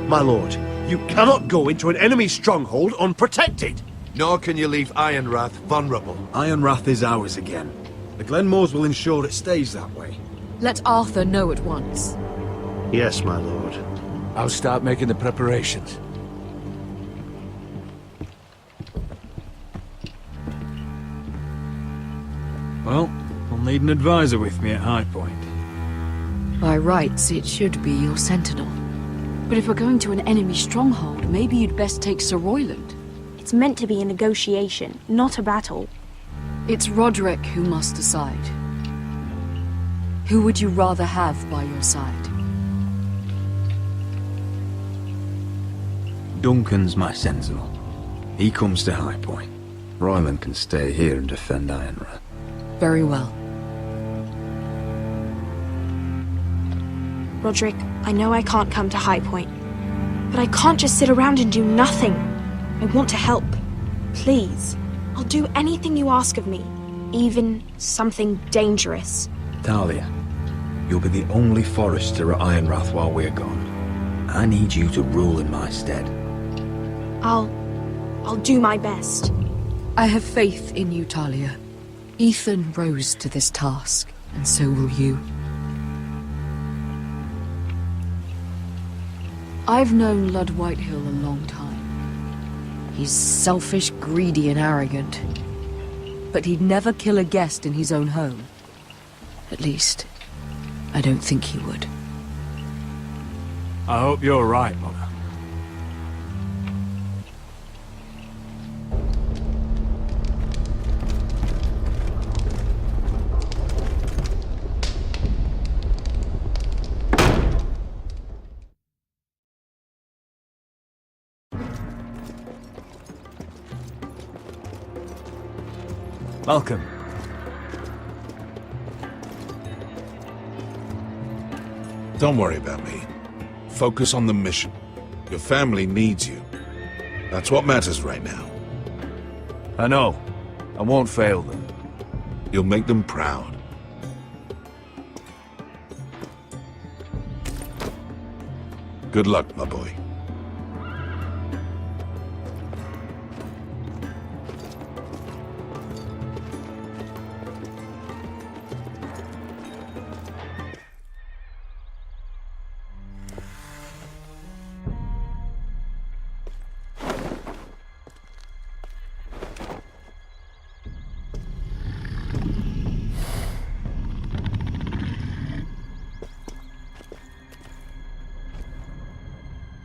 My lord, you cannot go into an enemy stronghold unprotected. Nor can you leave Ironrath vulnerable. Ironrath is ours again. The Glenmores will ensure it stays that way. Let Arthur know at once. Yes, my lord. I'll start making the preparations. Well, I'll need an advisor with me at High Point. By rights, it should be your sentinel. But if we're going to an enemy stronghold, maybe you'd best take Sir Royland. It's meant to be a negotiation, not a battle. It's Roderick who must decide. Who would you rather have by your side? Duncan's my sentinel. He comes to High Point. Royland can stay here and defend Ironrath. Very well. Roderick, I know I can't come to High Point, but I can't just sit around and do nothing. I want to help. Please. I'll do anything you ask of me, even something dangerous. Talia, you'll be the only Forrester at Ironrath while we're gone. I need you to rule in my stead. I'll do my best. I have faith in you, Talia. Ethan rose to this task, and so will you. I've known Lord Whitehill a long time. He's selfish, greedy, and arrogant. But he'd never kill a guest in his own home. At least, I don't think he would. I hope you're right, Mother. Welcome. Don't worry about me. Focus on the mission. Your family needs you. That's what matters right now. I know. I won't fail them. You'll make them proud. Good luck, my boy.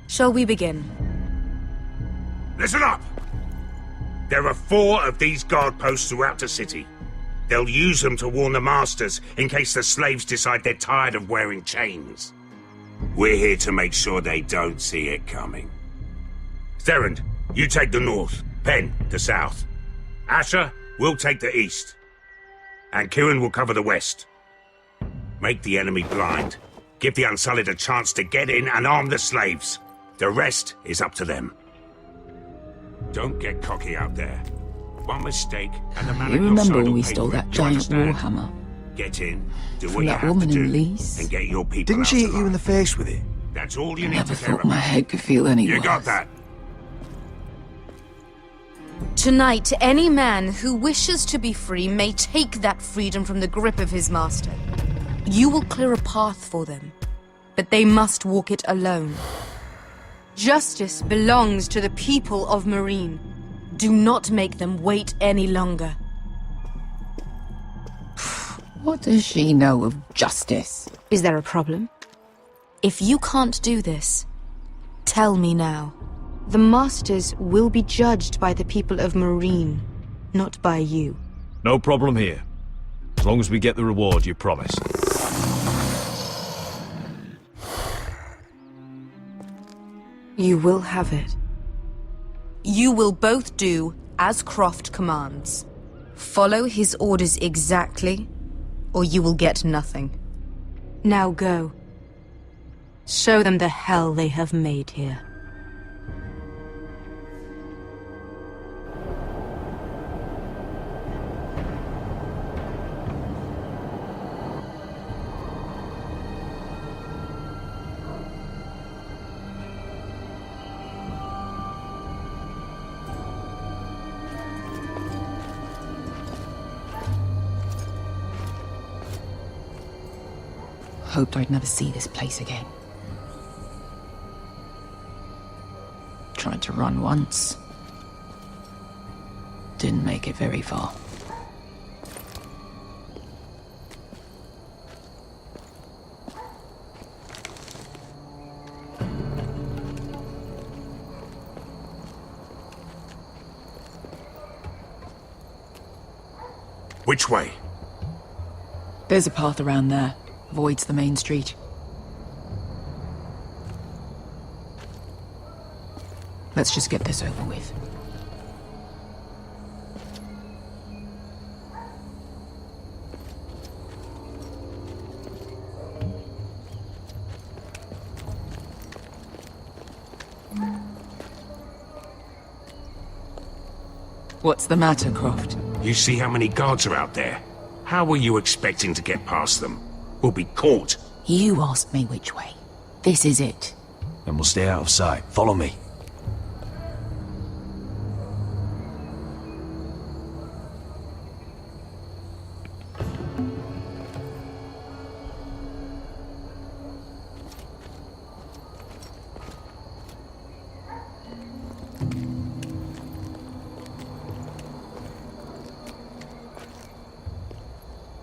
Shall we begin? Listen up! There are 4 of these guard posts throughout the city. They'll use them to warn the masters in case the slaves decide they're tired of wearing chains. We're here to make sure they don't see it coming. Therend, you take the north. Penn, the south. Asher, we'll take the east. And Kieran will cover the west. Make the enemy blind. Give the Unsullied a chance to get in and arm the slaves. The rest is up to them. Don't get cocky out there. One mistake and the man You at your remember side when will we pay stole for it. that Do you giant understand? warhammer? Get in, do From what you that have woman to in do, Lease? and get your people Didn't out she hit alive. you in the face with it? That's all you I need never to care thought my about. head could feel any You worse. got that? Tonight, any man who wishes to be free may take that freedom from the grip of his master. You will clear a path for them, but they must walk it alone. Justice belongs to the people of Meereen. Do not make them wait any longer. What does she know of justice? Is there a problem? If you can't do this, tell me now. The Masters will be judged by the people of Meereen, not by you. No problem here. As long as we get the reward you promised. You will have it. You will both do as Croft commands. Follow his orders exactly, or you will get nothing. Now go. Show them the hell they have made here. Hoped I'd never see this place again. Tried to run once. Didn't make it very far. Which way? There's a path around there. Avoids the main street. Let's just get this over with. What's the matter, Croft? You see how many guards are out there? How were you expecting to get past them? We'll be caught. You asked me which way. This is it. Then we'll stay out of sight. Follow me.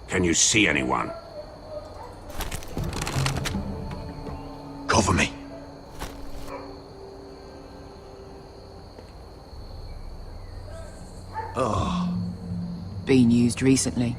Can you see anyone? Cover me. Oh. Been used recently.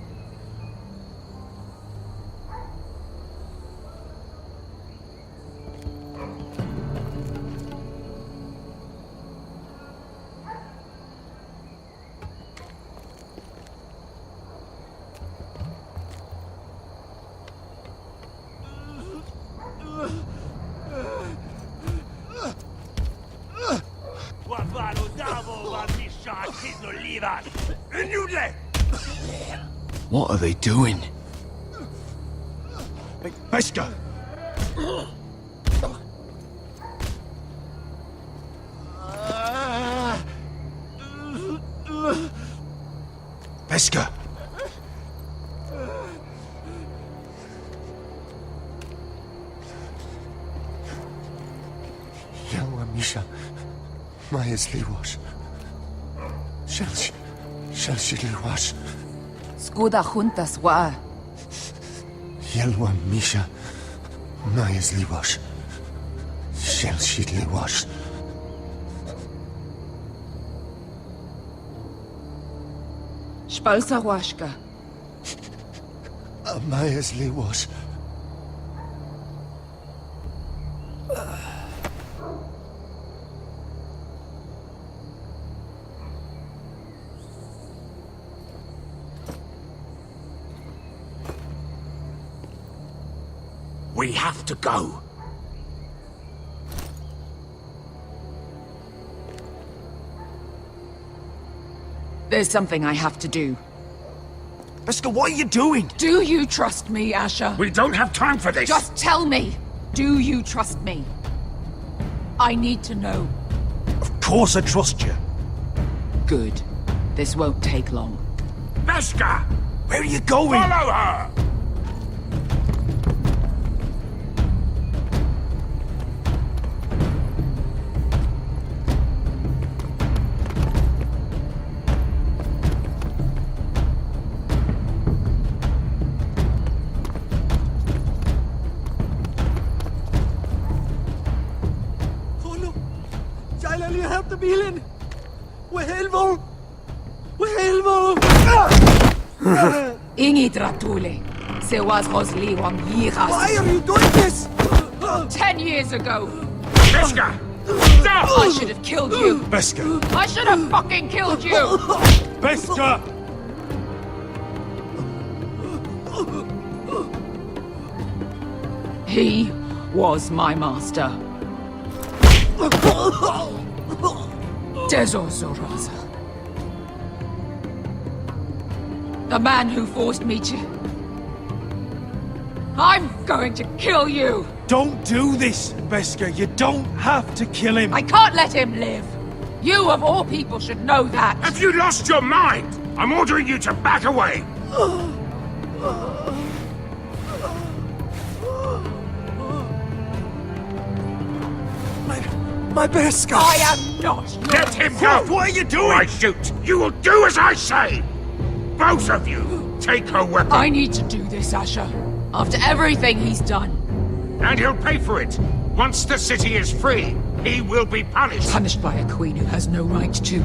What are they doing? Hey, Beskar! Beskha! Yelwa Misha, Maya's Liwash. Shelshi Liwash. Skuda juntas wa. Yelwa Misha, Maya's Liwash. Shelshi Liwash. Spalsa washka. Maya's Liwash. We have to go. There's something I have to do. Beskha, what are you doing? Do you trust me, Asher? We don't have time for this! Just tell me! Do you trust me? I need to know. Of course I trust you. Good. This won't take long. Beskha! Where are you going? Follow her! Bilen! Wehelvo! Wehelvo! Ingi Dratule. Se was Rosli wam Yiras. Why are you doing this? 10 years ago. Beskha! Stop! I should have killed you. Beskha! I should have fucking killed you. Beskha! He was my master. Dezor Zoraza. The man who forced me to... I'm going to kill you! Don't do this, Beskha. You don't have to kill him. I can't let him live. You, of all people, should know that. Have you lost your mind? I'm ordering you to back away. My Beskha! I am not. Let him go! What are you doing? I shoot. You will do as I say. Both of you, take her weapon. I need to do this, Asher. After everything he's done. And he'll pay for it. Once the city is free, he will be punished. Punished by a queen who has no right to.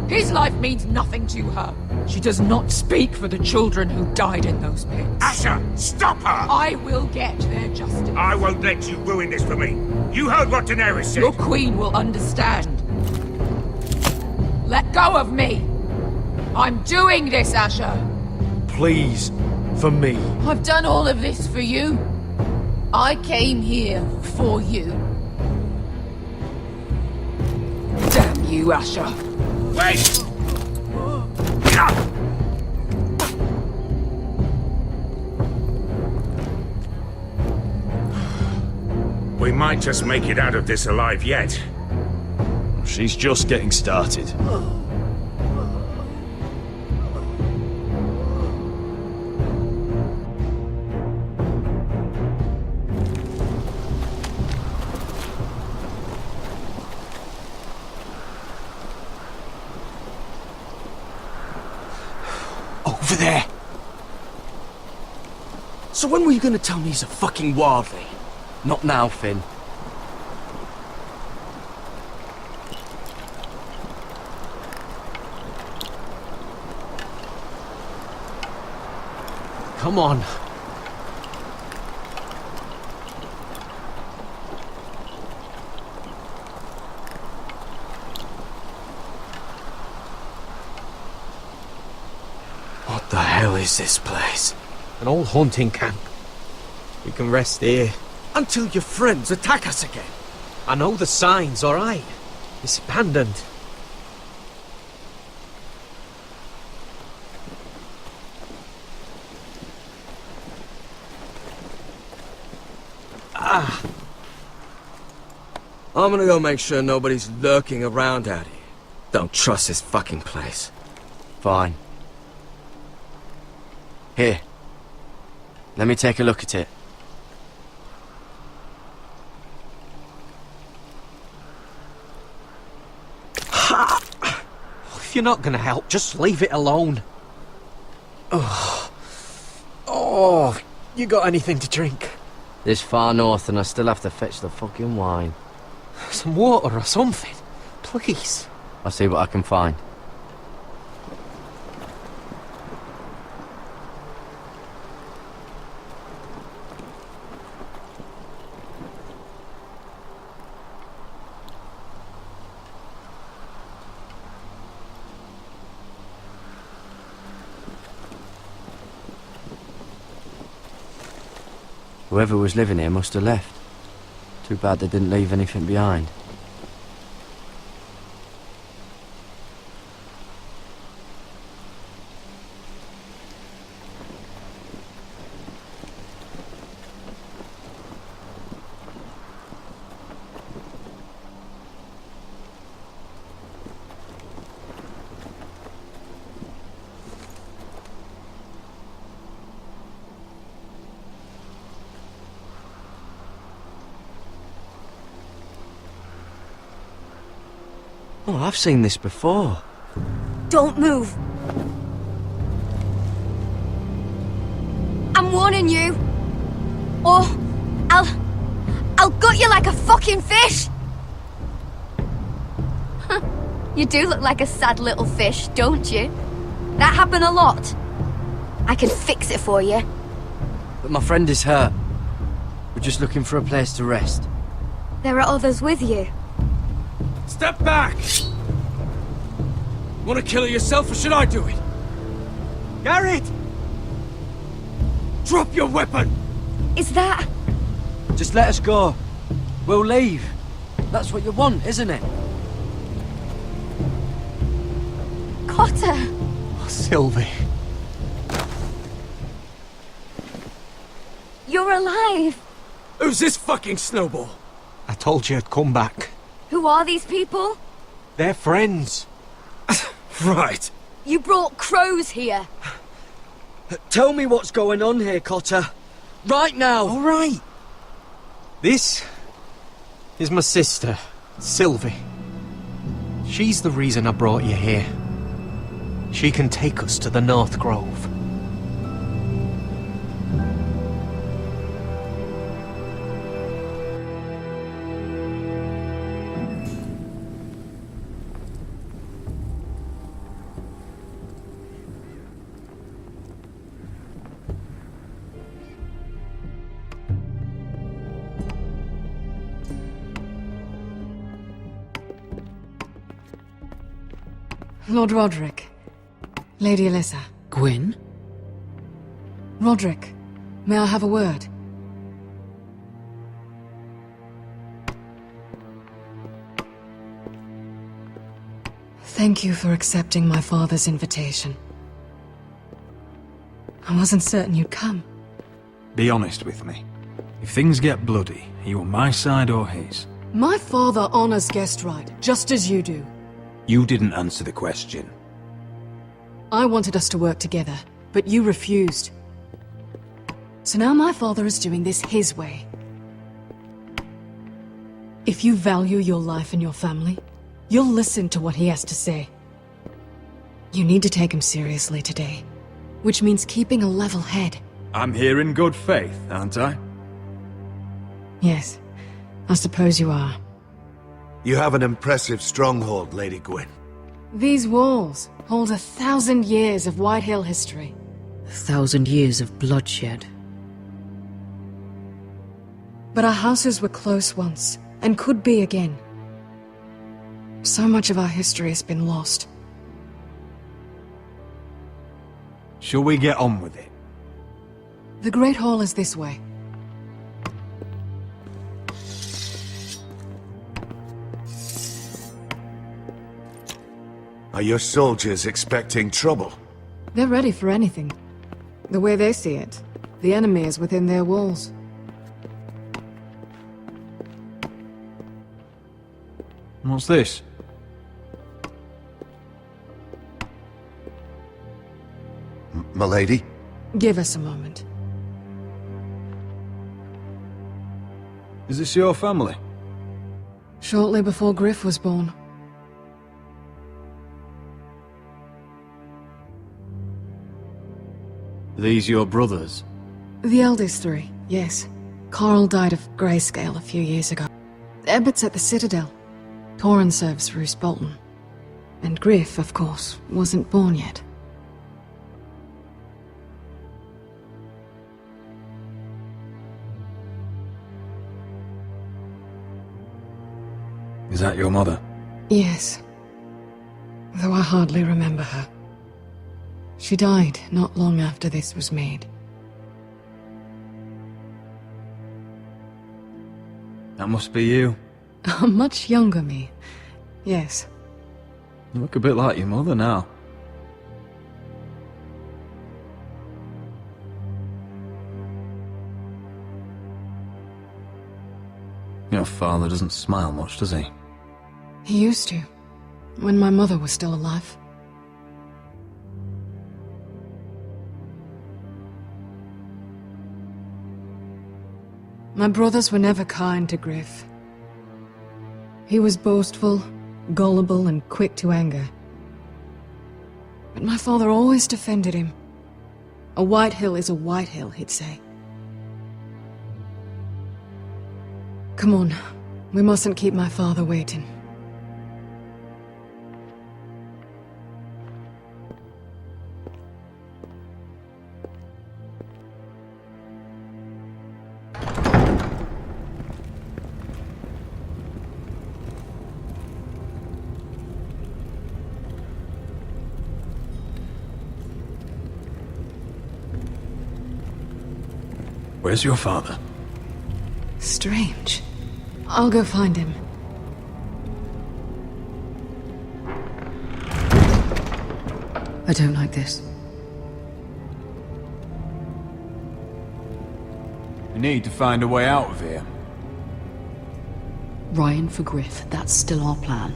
His life means nothing to her. She does not speak for the children who died in those pits. Asher, stop her! I will get their justice. I won't let you ruin this for me. You heard what Daenerys said. Your queen will understand. Let go of me! I'm doing this, Asher! Please, for me. I've done all of this for you. I came here for you. Damn you, Asher. Wait! We might just make it out of this alive yet. She's just getting started. Over there! So when were you gonna tell me he's a fucking wildling? Not now, Finn. Come on. What the hell is this place? An old hunting camp. We can rest here. Until your friends attack us again. I know the signs, alright? It's abandoned. I'm gonna go make sure nobody's lurking around out here. Don't trust this fucking place. Fine. Here. Let me take a look at it. If you're not gonna help, just leave it alone. Oh, you got anything to drink? This far north and I still have to fetch the fucking wine. Some water or something, please. I'll see what I can find. Whoever was living here must have left. Too bad they didn't leave anything behind. Oh, I've seen this before. Don't move. I'm warning you. Or I'll gut you like a fucking fish. You do look like a sad little fish, don't you? That happen a lot. I can fix it for you. But my friend is hurt. We're just looking for a place to rest. There are others with you. Step back! Want to kill her yourself, or should I do it? Garrett! Drop your weapon! Is that... Just let us go. We'll leave. That's what you want, isn't it? Cotter! Oh, Sylvie. You're alive! Who's this fucking snowball? I told you I'd come back. Who are these people? They're friends. Right. You brought crows here. Tell me what's going on here, Cotter. Right now! All right. This is my sister, Sylvie. She's the reason I brought you here. She can take us to the North Grove. Lord Roderick. Lady Alyssa. Gwyn? Roderick, may I have a word? Thank you for accepting my father's invitation. I wasn't certain you'd come. Be honest with me. If things get bloody, are you on my side or his? My father honors guest right, just as you do. You didn't answer the question. I wanted us to work together, but you refused. So now my father is doing this his way. If you value your life and your family, you'll listen to what he has to say. You need to take him seriously today, which means keeping a level head. I'm here in good faith, aren't I? Yes, I suppose you are. You have an impressive stronghold, Lady Gwyn. These walls hold 1,000 years of White Hill history. 1,000 years of bloodshed. But our houses were close once, and could be again. So much of our history has been lost. Shall we get on with it? The Great Hall is this way. Are your soldiers expecting trouble? They're ready for anything. The way they see it, the enemy is within their walls. What's this? My lady? Give us a moment. Is this your family? Shortly before Griff was born. These your brothers? The eldest three, yes. Carl died of grayscale a few years ago. Ebbett's at the Citadel. Torrhen serves Roose Bolton. And Griff, of course, wasn't born yet. Is that your mother? Yes. Though I hardly remember her. She died not long after this was made. That must be you. A much younger me. Yes. You look a bit like your mother now. Your father doesn't smile much, does he? He used to, when my mother was still alive. My brothers were never kind to Griff. He was boastful, gullible, and quick to anger. But my father always defended him. A Whitehill is a Whitehill, he'd say. Come on, we mustn't keep my father waiting. Where's your father? Strange. I'll go find him. I don't like this. We need to find a way out of here. Ryan for Griff, that's still our plan.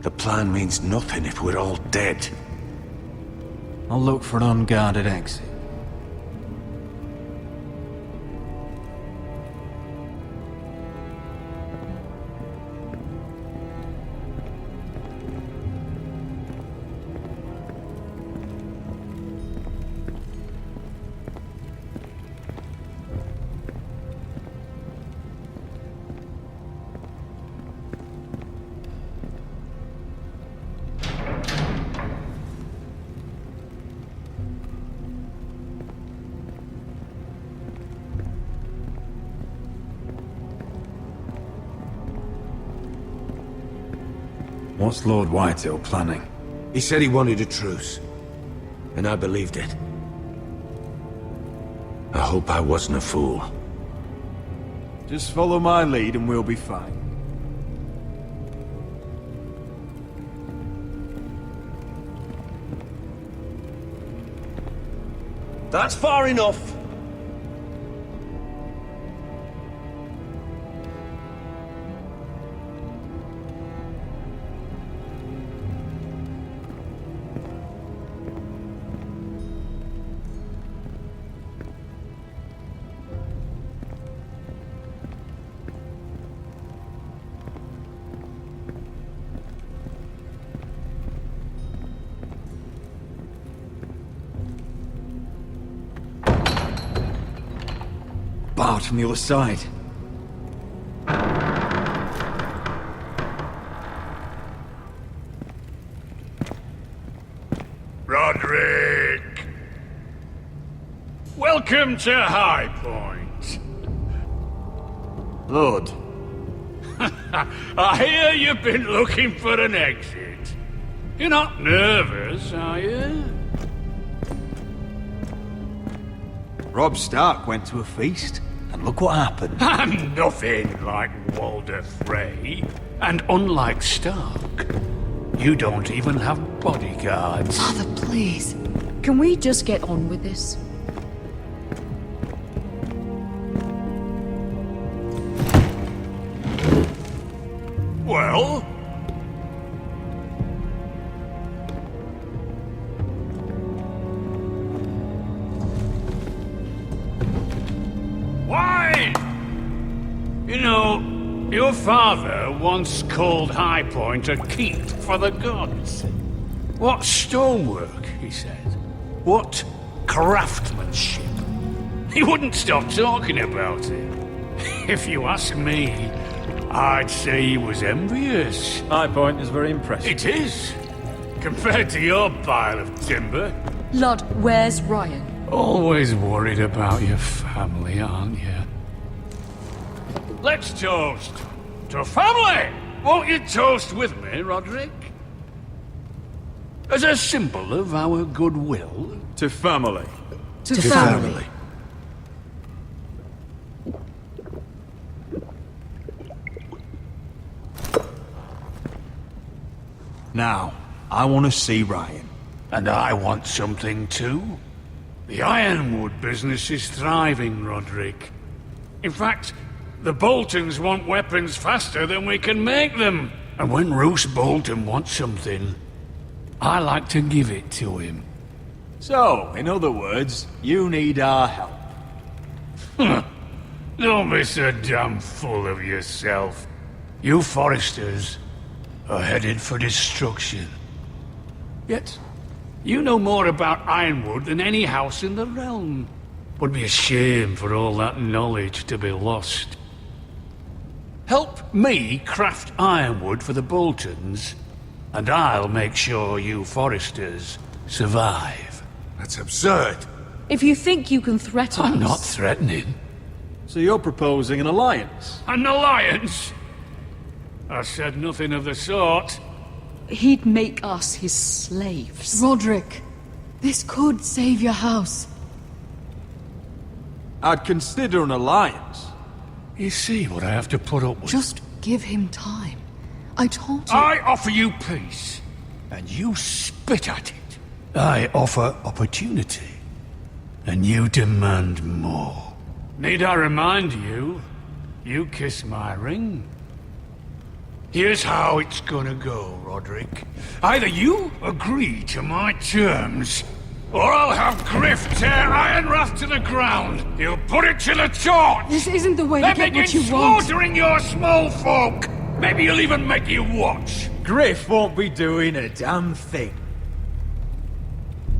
The plan means nothing if we're all dead. I'll look for an unguarded exit. What's Lord Whitehill planning? He said he wanted a truce, and I believed it. I hope I wasn't a fool. Just follow my lead and we'll be fine. That's far enough. Barred from the other side. Roderick! Welcome to High Point. Lord. I hear you've been looking for an exit. You're not nervous, are you? Robb Stark went to a feast, and look what happened. I'm nothing like Walder Frey, and unlike Stark, you don't even have bodyguards. Father, please. Can we just get on with this? Well? You know, your father once called High Point a keep for the gods. What stonework, he said. What craftsmanship. He wouldn't stop talking about it. If you ask me, I'd say he was envious. High Point is very impressive. It is. Compared to your pile of timber. Lord, where's Ryan? Always worried about your family, aren't you? Let's toast to family! Won't you toast with me, Roderick? As a symbol of our goodwill. To family. To family. Now, I want to see Ryan. And I want something too. The ironwood business is thriving, Roderick. In fact, the Boltons want weapons faster than we can make them. And when Roose Bolton wants something, I like to give it to him. So, in other words, you need our help. Don't be so damn full of yourself. You Forresters are headed for destruction. Yet, you know more about ironwood than any house in the realm. Would be a shame for all that knowledge to be lost. Help me craft ironwood for the Boltons, and I'll make sure you Forresters survive. That's absurd. If you think you can threaten us... I'm not threatening. So you're proposing an alliance? An alliance? I said nothing of the sort. He'd make us his slaves. Roderick, this could save your house. I'd consider an alliance. You see what I have to put up with? Just give him time. I told you... I offer you peace, and you spit at it. I offer opportunity, and you demand more. Need I remind you, you kiss my ring? Here's how it's gonna go, Roderick. Either you agree to my terms, or I'll have Griff tear Ironrath to the ground. He'll put it to the torch. This isn't the way to get what you want. Slaughtering your small folk. Maybe he'll even make you watch. Griff won't be doing a damn thing.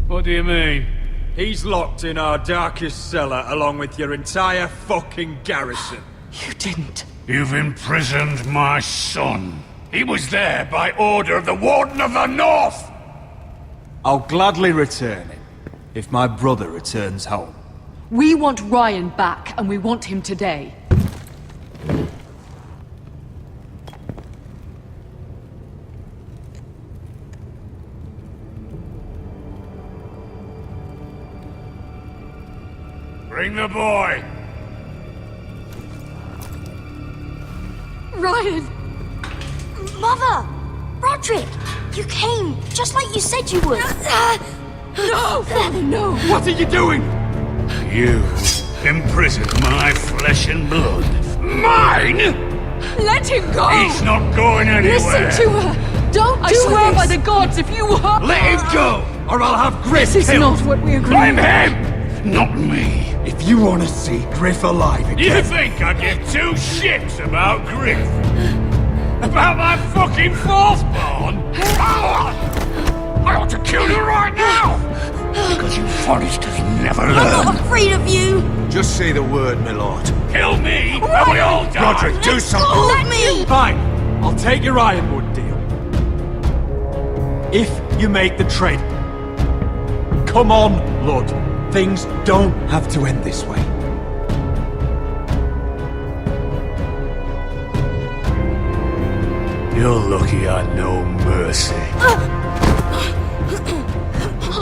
What do you mean? He's locked in our darkest cellar along with your entire fucking garrison. You didn't. You've imprisoned my son. He was there by order of the Warden of the North! I'll gladly return him, if my brother returns home. We want Ryan back, and we want him today. Bring the boy! Ryan! Mother! Roderick! You came, just like you said you would! No! Father, no! What are you doing? You imprisoned my flesh and blood. Mine?! Let him go! He's not going anywhere! Listen to her! Don't I swear by the gods, if you hurt... Let him go, or I'll have Griff This is killed! not what we agreed. Blame him! Not me! If you want to see Griff alive again... You think I give two shits about Griff? About my fucking fourthborn? I ought to kill you right now! Because you Forresters never learn. I'm not afraid of you! Just say the word, my lord. Kill me, and we all die! Roderick, do something! Let me! Fine, I'll take your ironwood deal. If you make the trade. Come on, Lord. Things don't have to end this way. You're lucky I know mercy.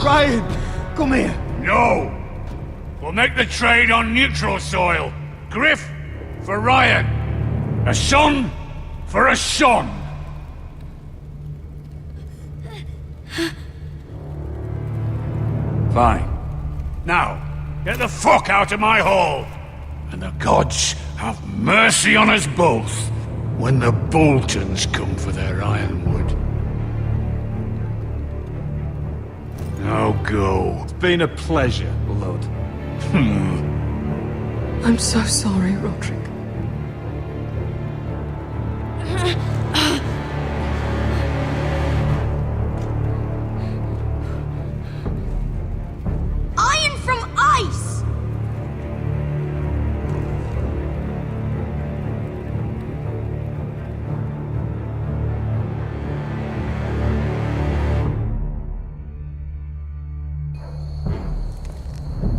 Ryan, come here. No! We'll make the trade on neutral soil. Griff for Ryan. A son for a son. Fine. Now, get the fuck out of my hall! And the gods have mercy on us both when the Boltons come for their ironwood. Now go. It's been a pleasure, Lord. I'm so sorry, Roderick.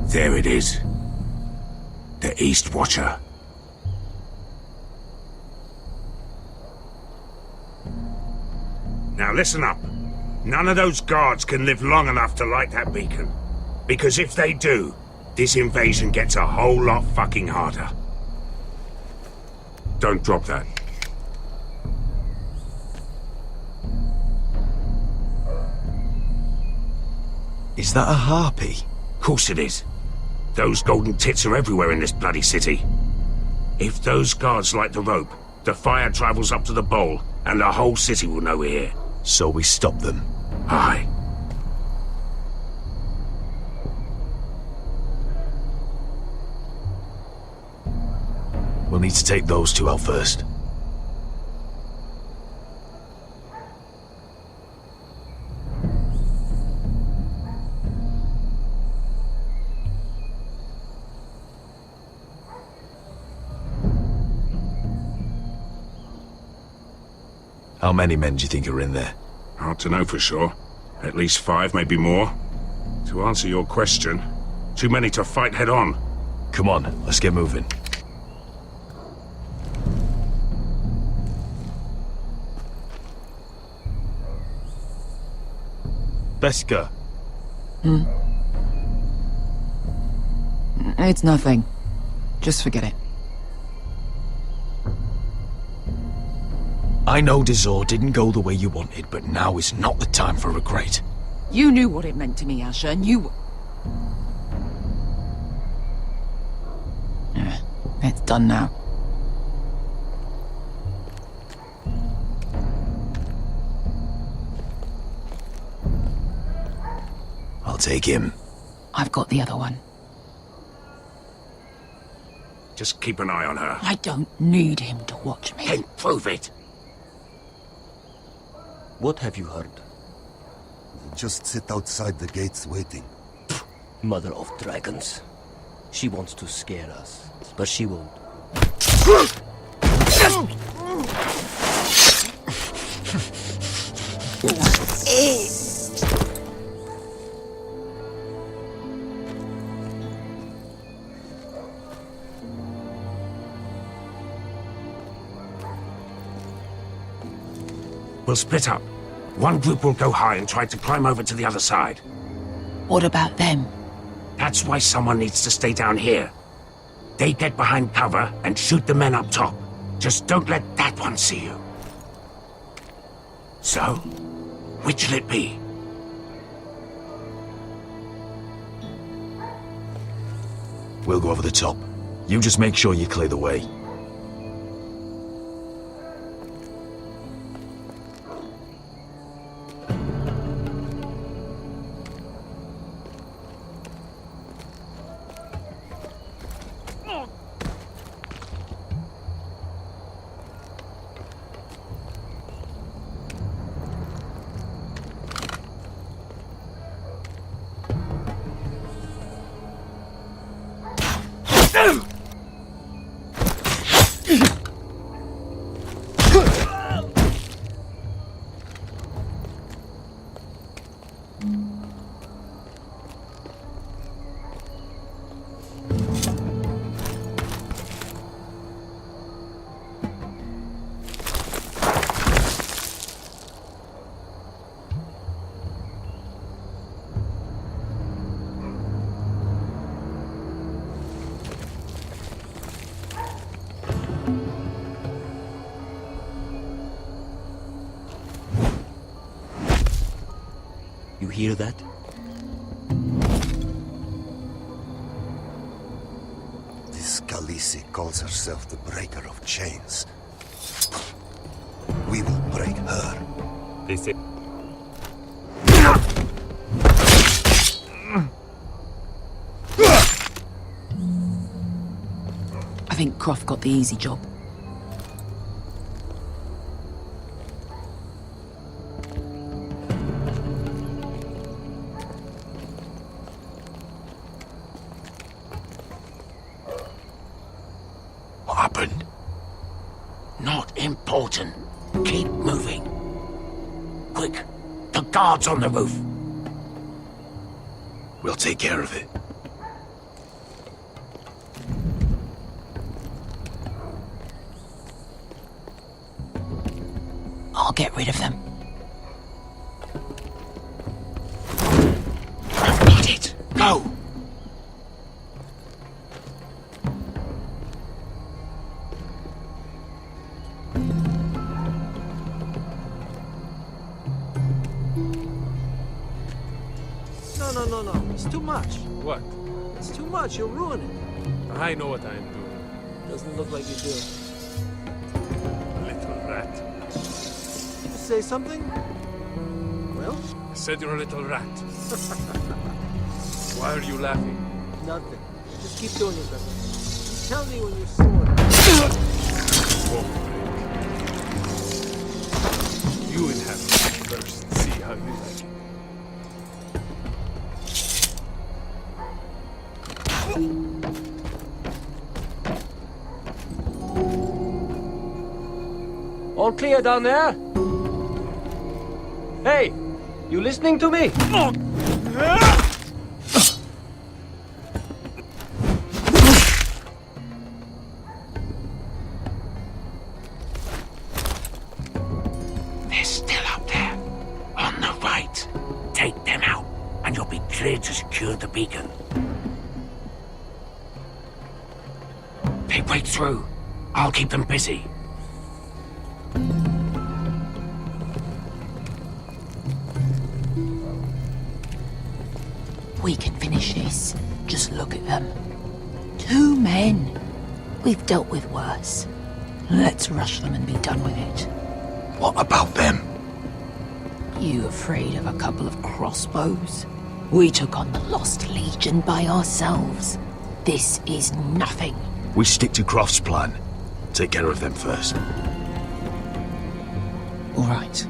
There it is. The East Watcher. Now listen up. None of those guards can live long enough to light that beacon. Because if they do, this invasion gets a whole lot fucking harder. Don't drop that. Is that a harpy? Course it is. Those golden tits are everywhere in this bloody city. If those guards light the rope, the fire travels up to the bowl, and the whole city will know we're here. So we stop them? Aye. We'll need to take those two out first. How many men do you think are in there? Hard to know for sure. At least 5, maybe more. To answer your question, too many to fight head on. Come on, let's get moving. Beska. It's nothing. Just forget it. I know Dizor didn't go the way you wanted, but now is not the time for regret. You knew what it meant to me, Asher, and you... It's done now. I'll take him. I've got the other one. Just keep an eye on her. I don't need him to watch me. Then prove it. What have you heard? Just sit outside the gates waiting. Mother of dragons. She wants to scare us, but she won't. We'll split up. One group will go high and try to climb over to the other side. What about them? That's why someone needs to stay down here. They get behind cover and shoot the men up top. Just don't let that one see you. So, which'll it be? We'll go over the top. You just make sure you clear the way. You hear that? This Khaleesi calls herself the Breaker of Chains. We will break her. They say... I think Croft got the easy job. What happened? Not important. Keep moving. Quick, the guards on the roof. We'll take care of it. get rid of them. Got it. Go. No. It's too much. What? It's too much. You'll ruin it. I know what I am doing. Doesn't look like you do. Little rat. You say something? Well? I said you're a little rat. Why are you laughing? Nothing. Just keep doing it, brother. Tell me when you're sore. You inhabit it first. See how you like it. All clear down there? Hey, you listening to me? They're still up there. On the right. Take them out, and you'll be clear to secure the beacon. They break through. I'll keep them busy. We can finish this. Just look at them. 2 men. We've dealt with worse. Let's rush them and be done with it. What about them? You afraid of a couple of crossbows? We took on the Lost Legion by ourselves. This is nothing. We stick to Croft's plan. Take care of them first. All right.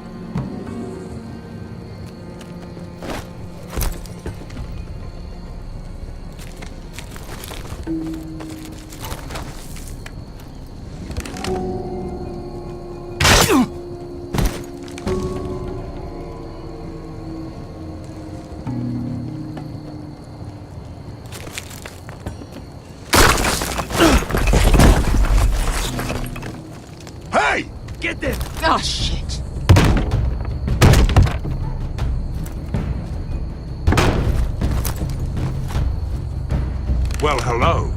Get them! Oh, shit. Well, hello.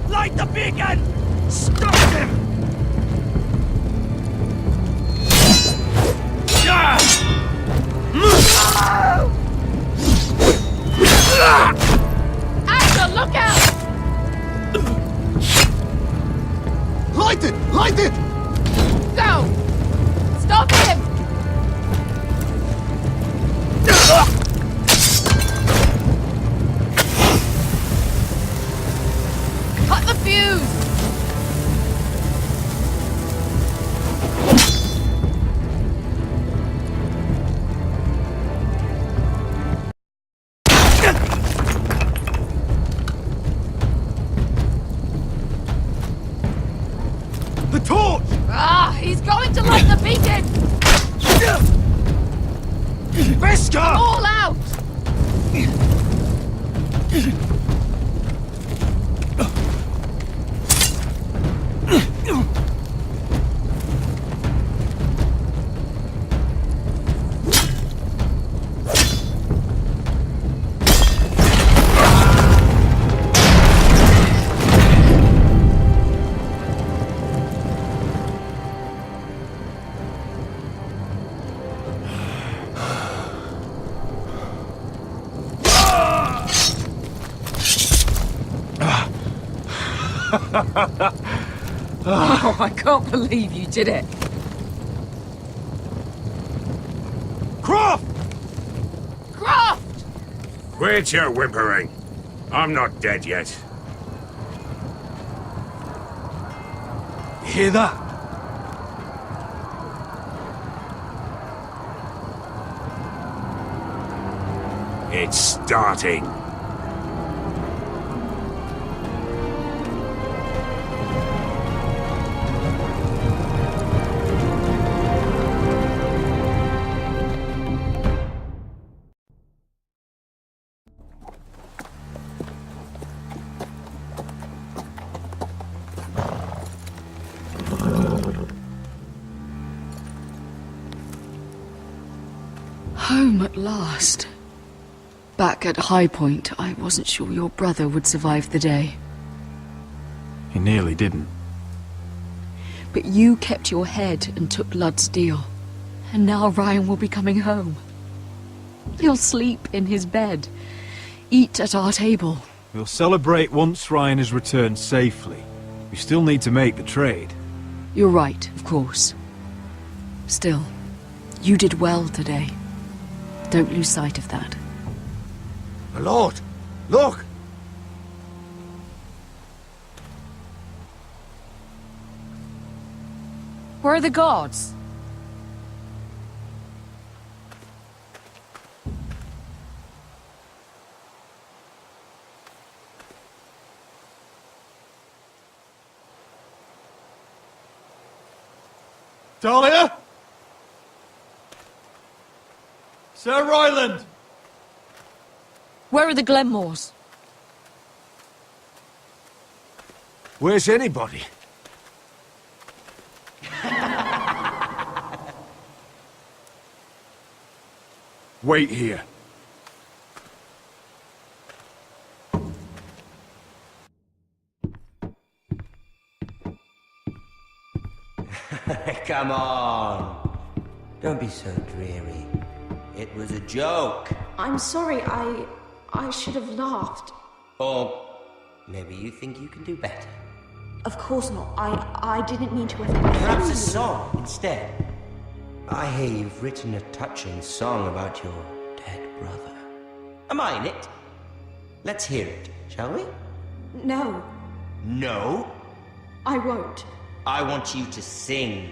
Light the beacon! Stop them! Axel, look out! Light it! Light it! Go! Stop him! Cut the fuse! The torch! Ah, he's going to light the beacon! Veska! All out! Oh, I can't believe you did it. Croft! Croft! Quit your whimpering. I'm not dead yet. You hear that? It's starting. Home at last. Back at High Point, I wasn't sure your brother would survive the day. He nearly didn't. But you kept your head and took Ludd's deal. And now Ryan will be coming home. He'll sleep in his bed, eat at our table. We'll celebrate once Ryan has returned safely. We still need to make the trade. You're right, of course. Still, you did well today. Don't lose sight of that. My lord, look! Where are the guards? Talia? Sir Ryland! Where are the Glenmores? Where's anybody? Wait here. Come on. Don't be so dreary. It was a joke. I'm sorry, I should have laughed. Or maybe you think you can do better. Of course not. I didn't mean to offend you. Perhaps a song instead. I hear you've written a touching song about your dead brother. Am I in it? Let's hear it, shall we? No, No? I won't. I want you to sing,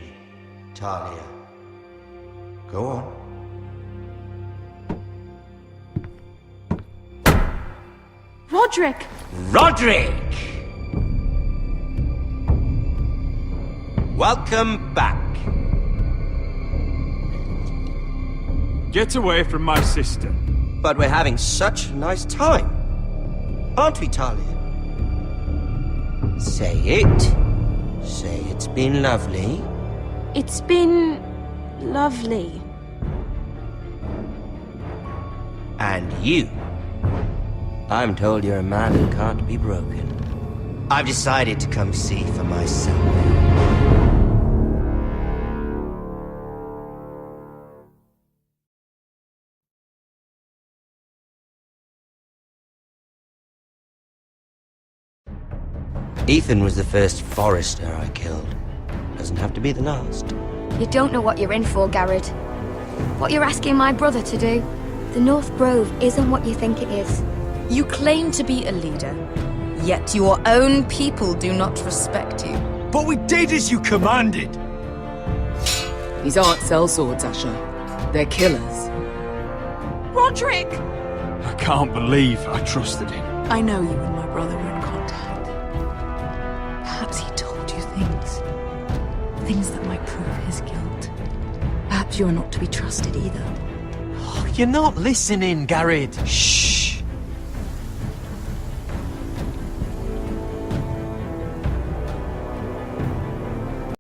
Talia. Go on. Roderick! Roderick! Welcome back. Get away from my sister. But we're having such a nice time. Aren't we, Talia? Say it. Say it's been lovely. It's been lovely. And you. I'm told you're a man who can't be broken. I've decided to come see for myself. Ethan was the first Forrester I killed. Doesn't have to be the last. You don't know what you're in for, Garrett. What you're asking my brother to do. The North Grove isn't what you think it is. You claim to be a leader, yet your own people do not respect you. But we did as you commanded! These aren't sellswords, Asher. They're killers. Roderick! I can't believe I trusted him. I know you and my brother were in contact. Perhaps he told you things. Things that might prove his guilt. Perhaps you are not to be trusted either. Oh, you're not listening, Garrett. Shh!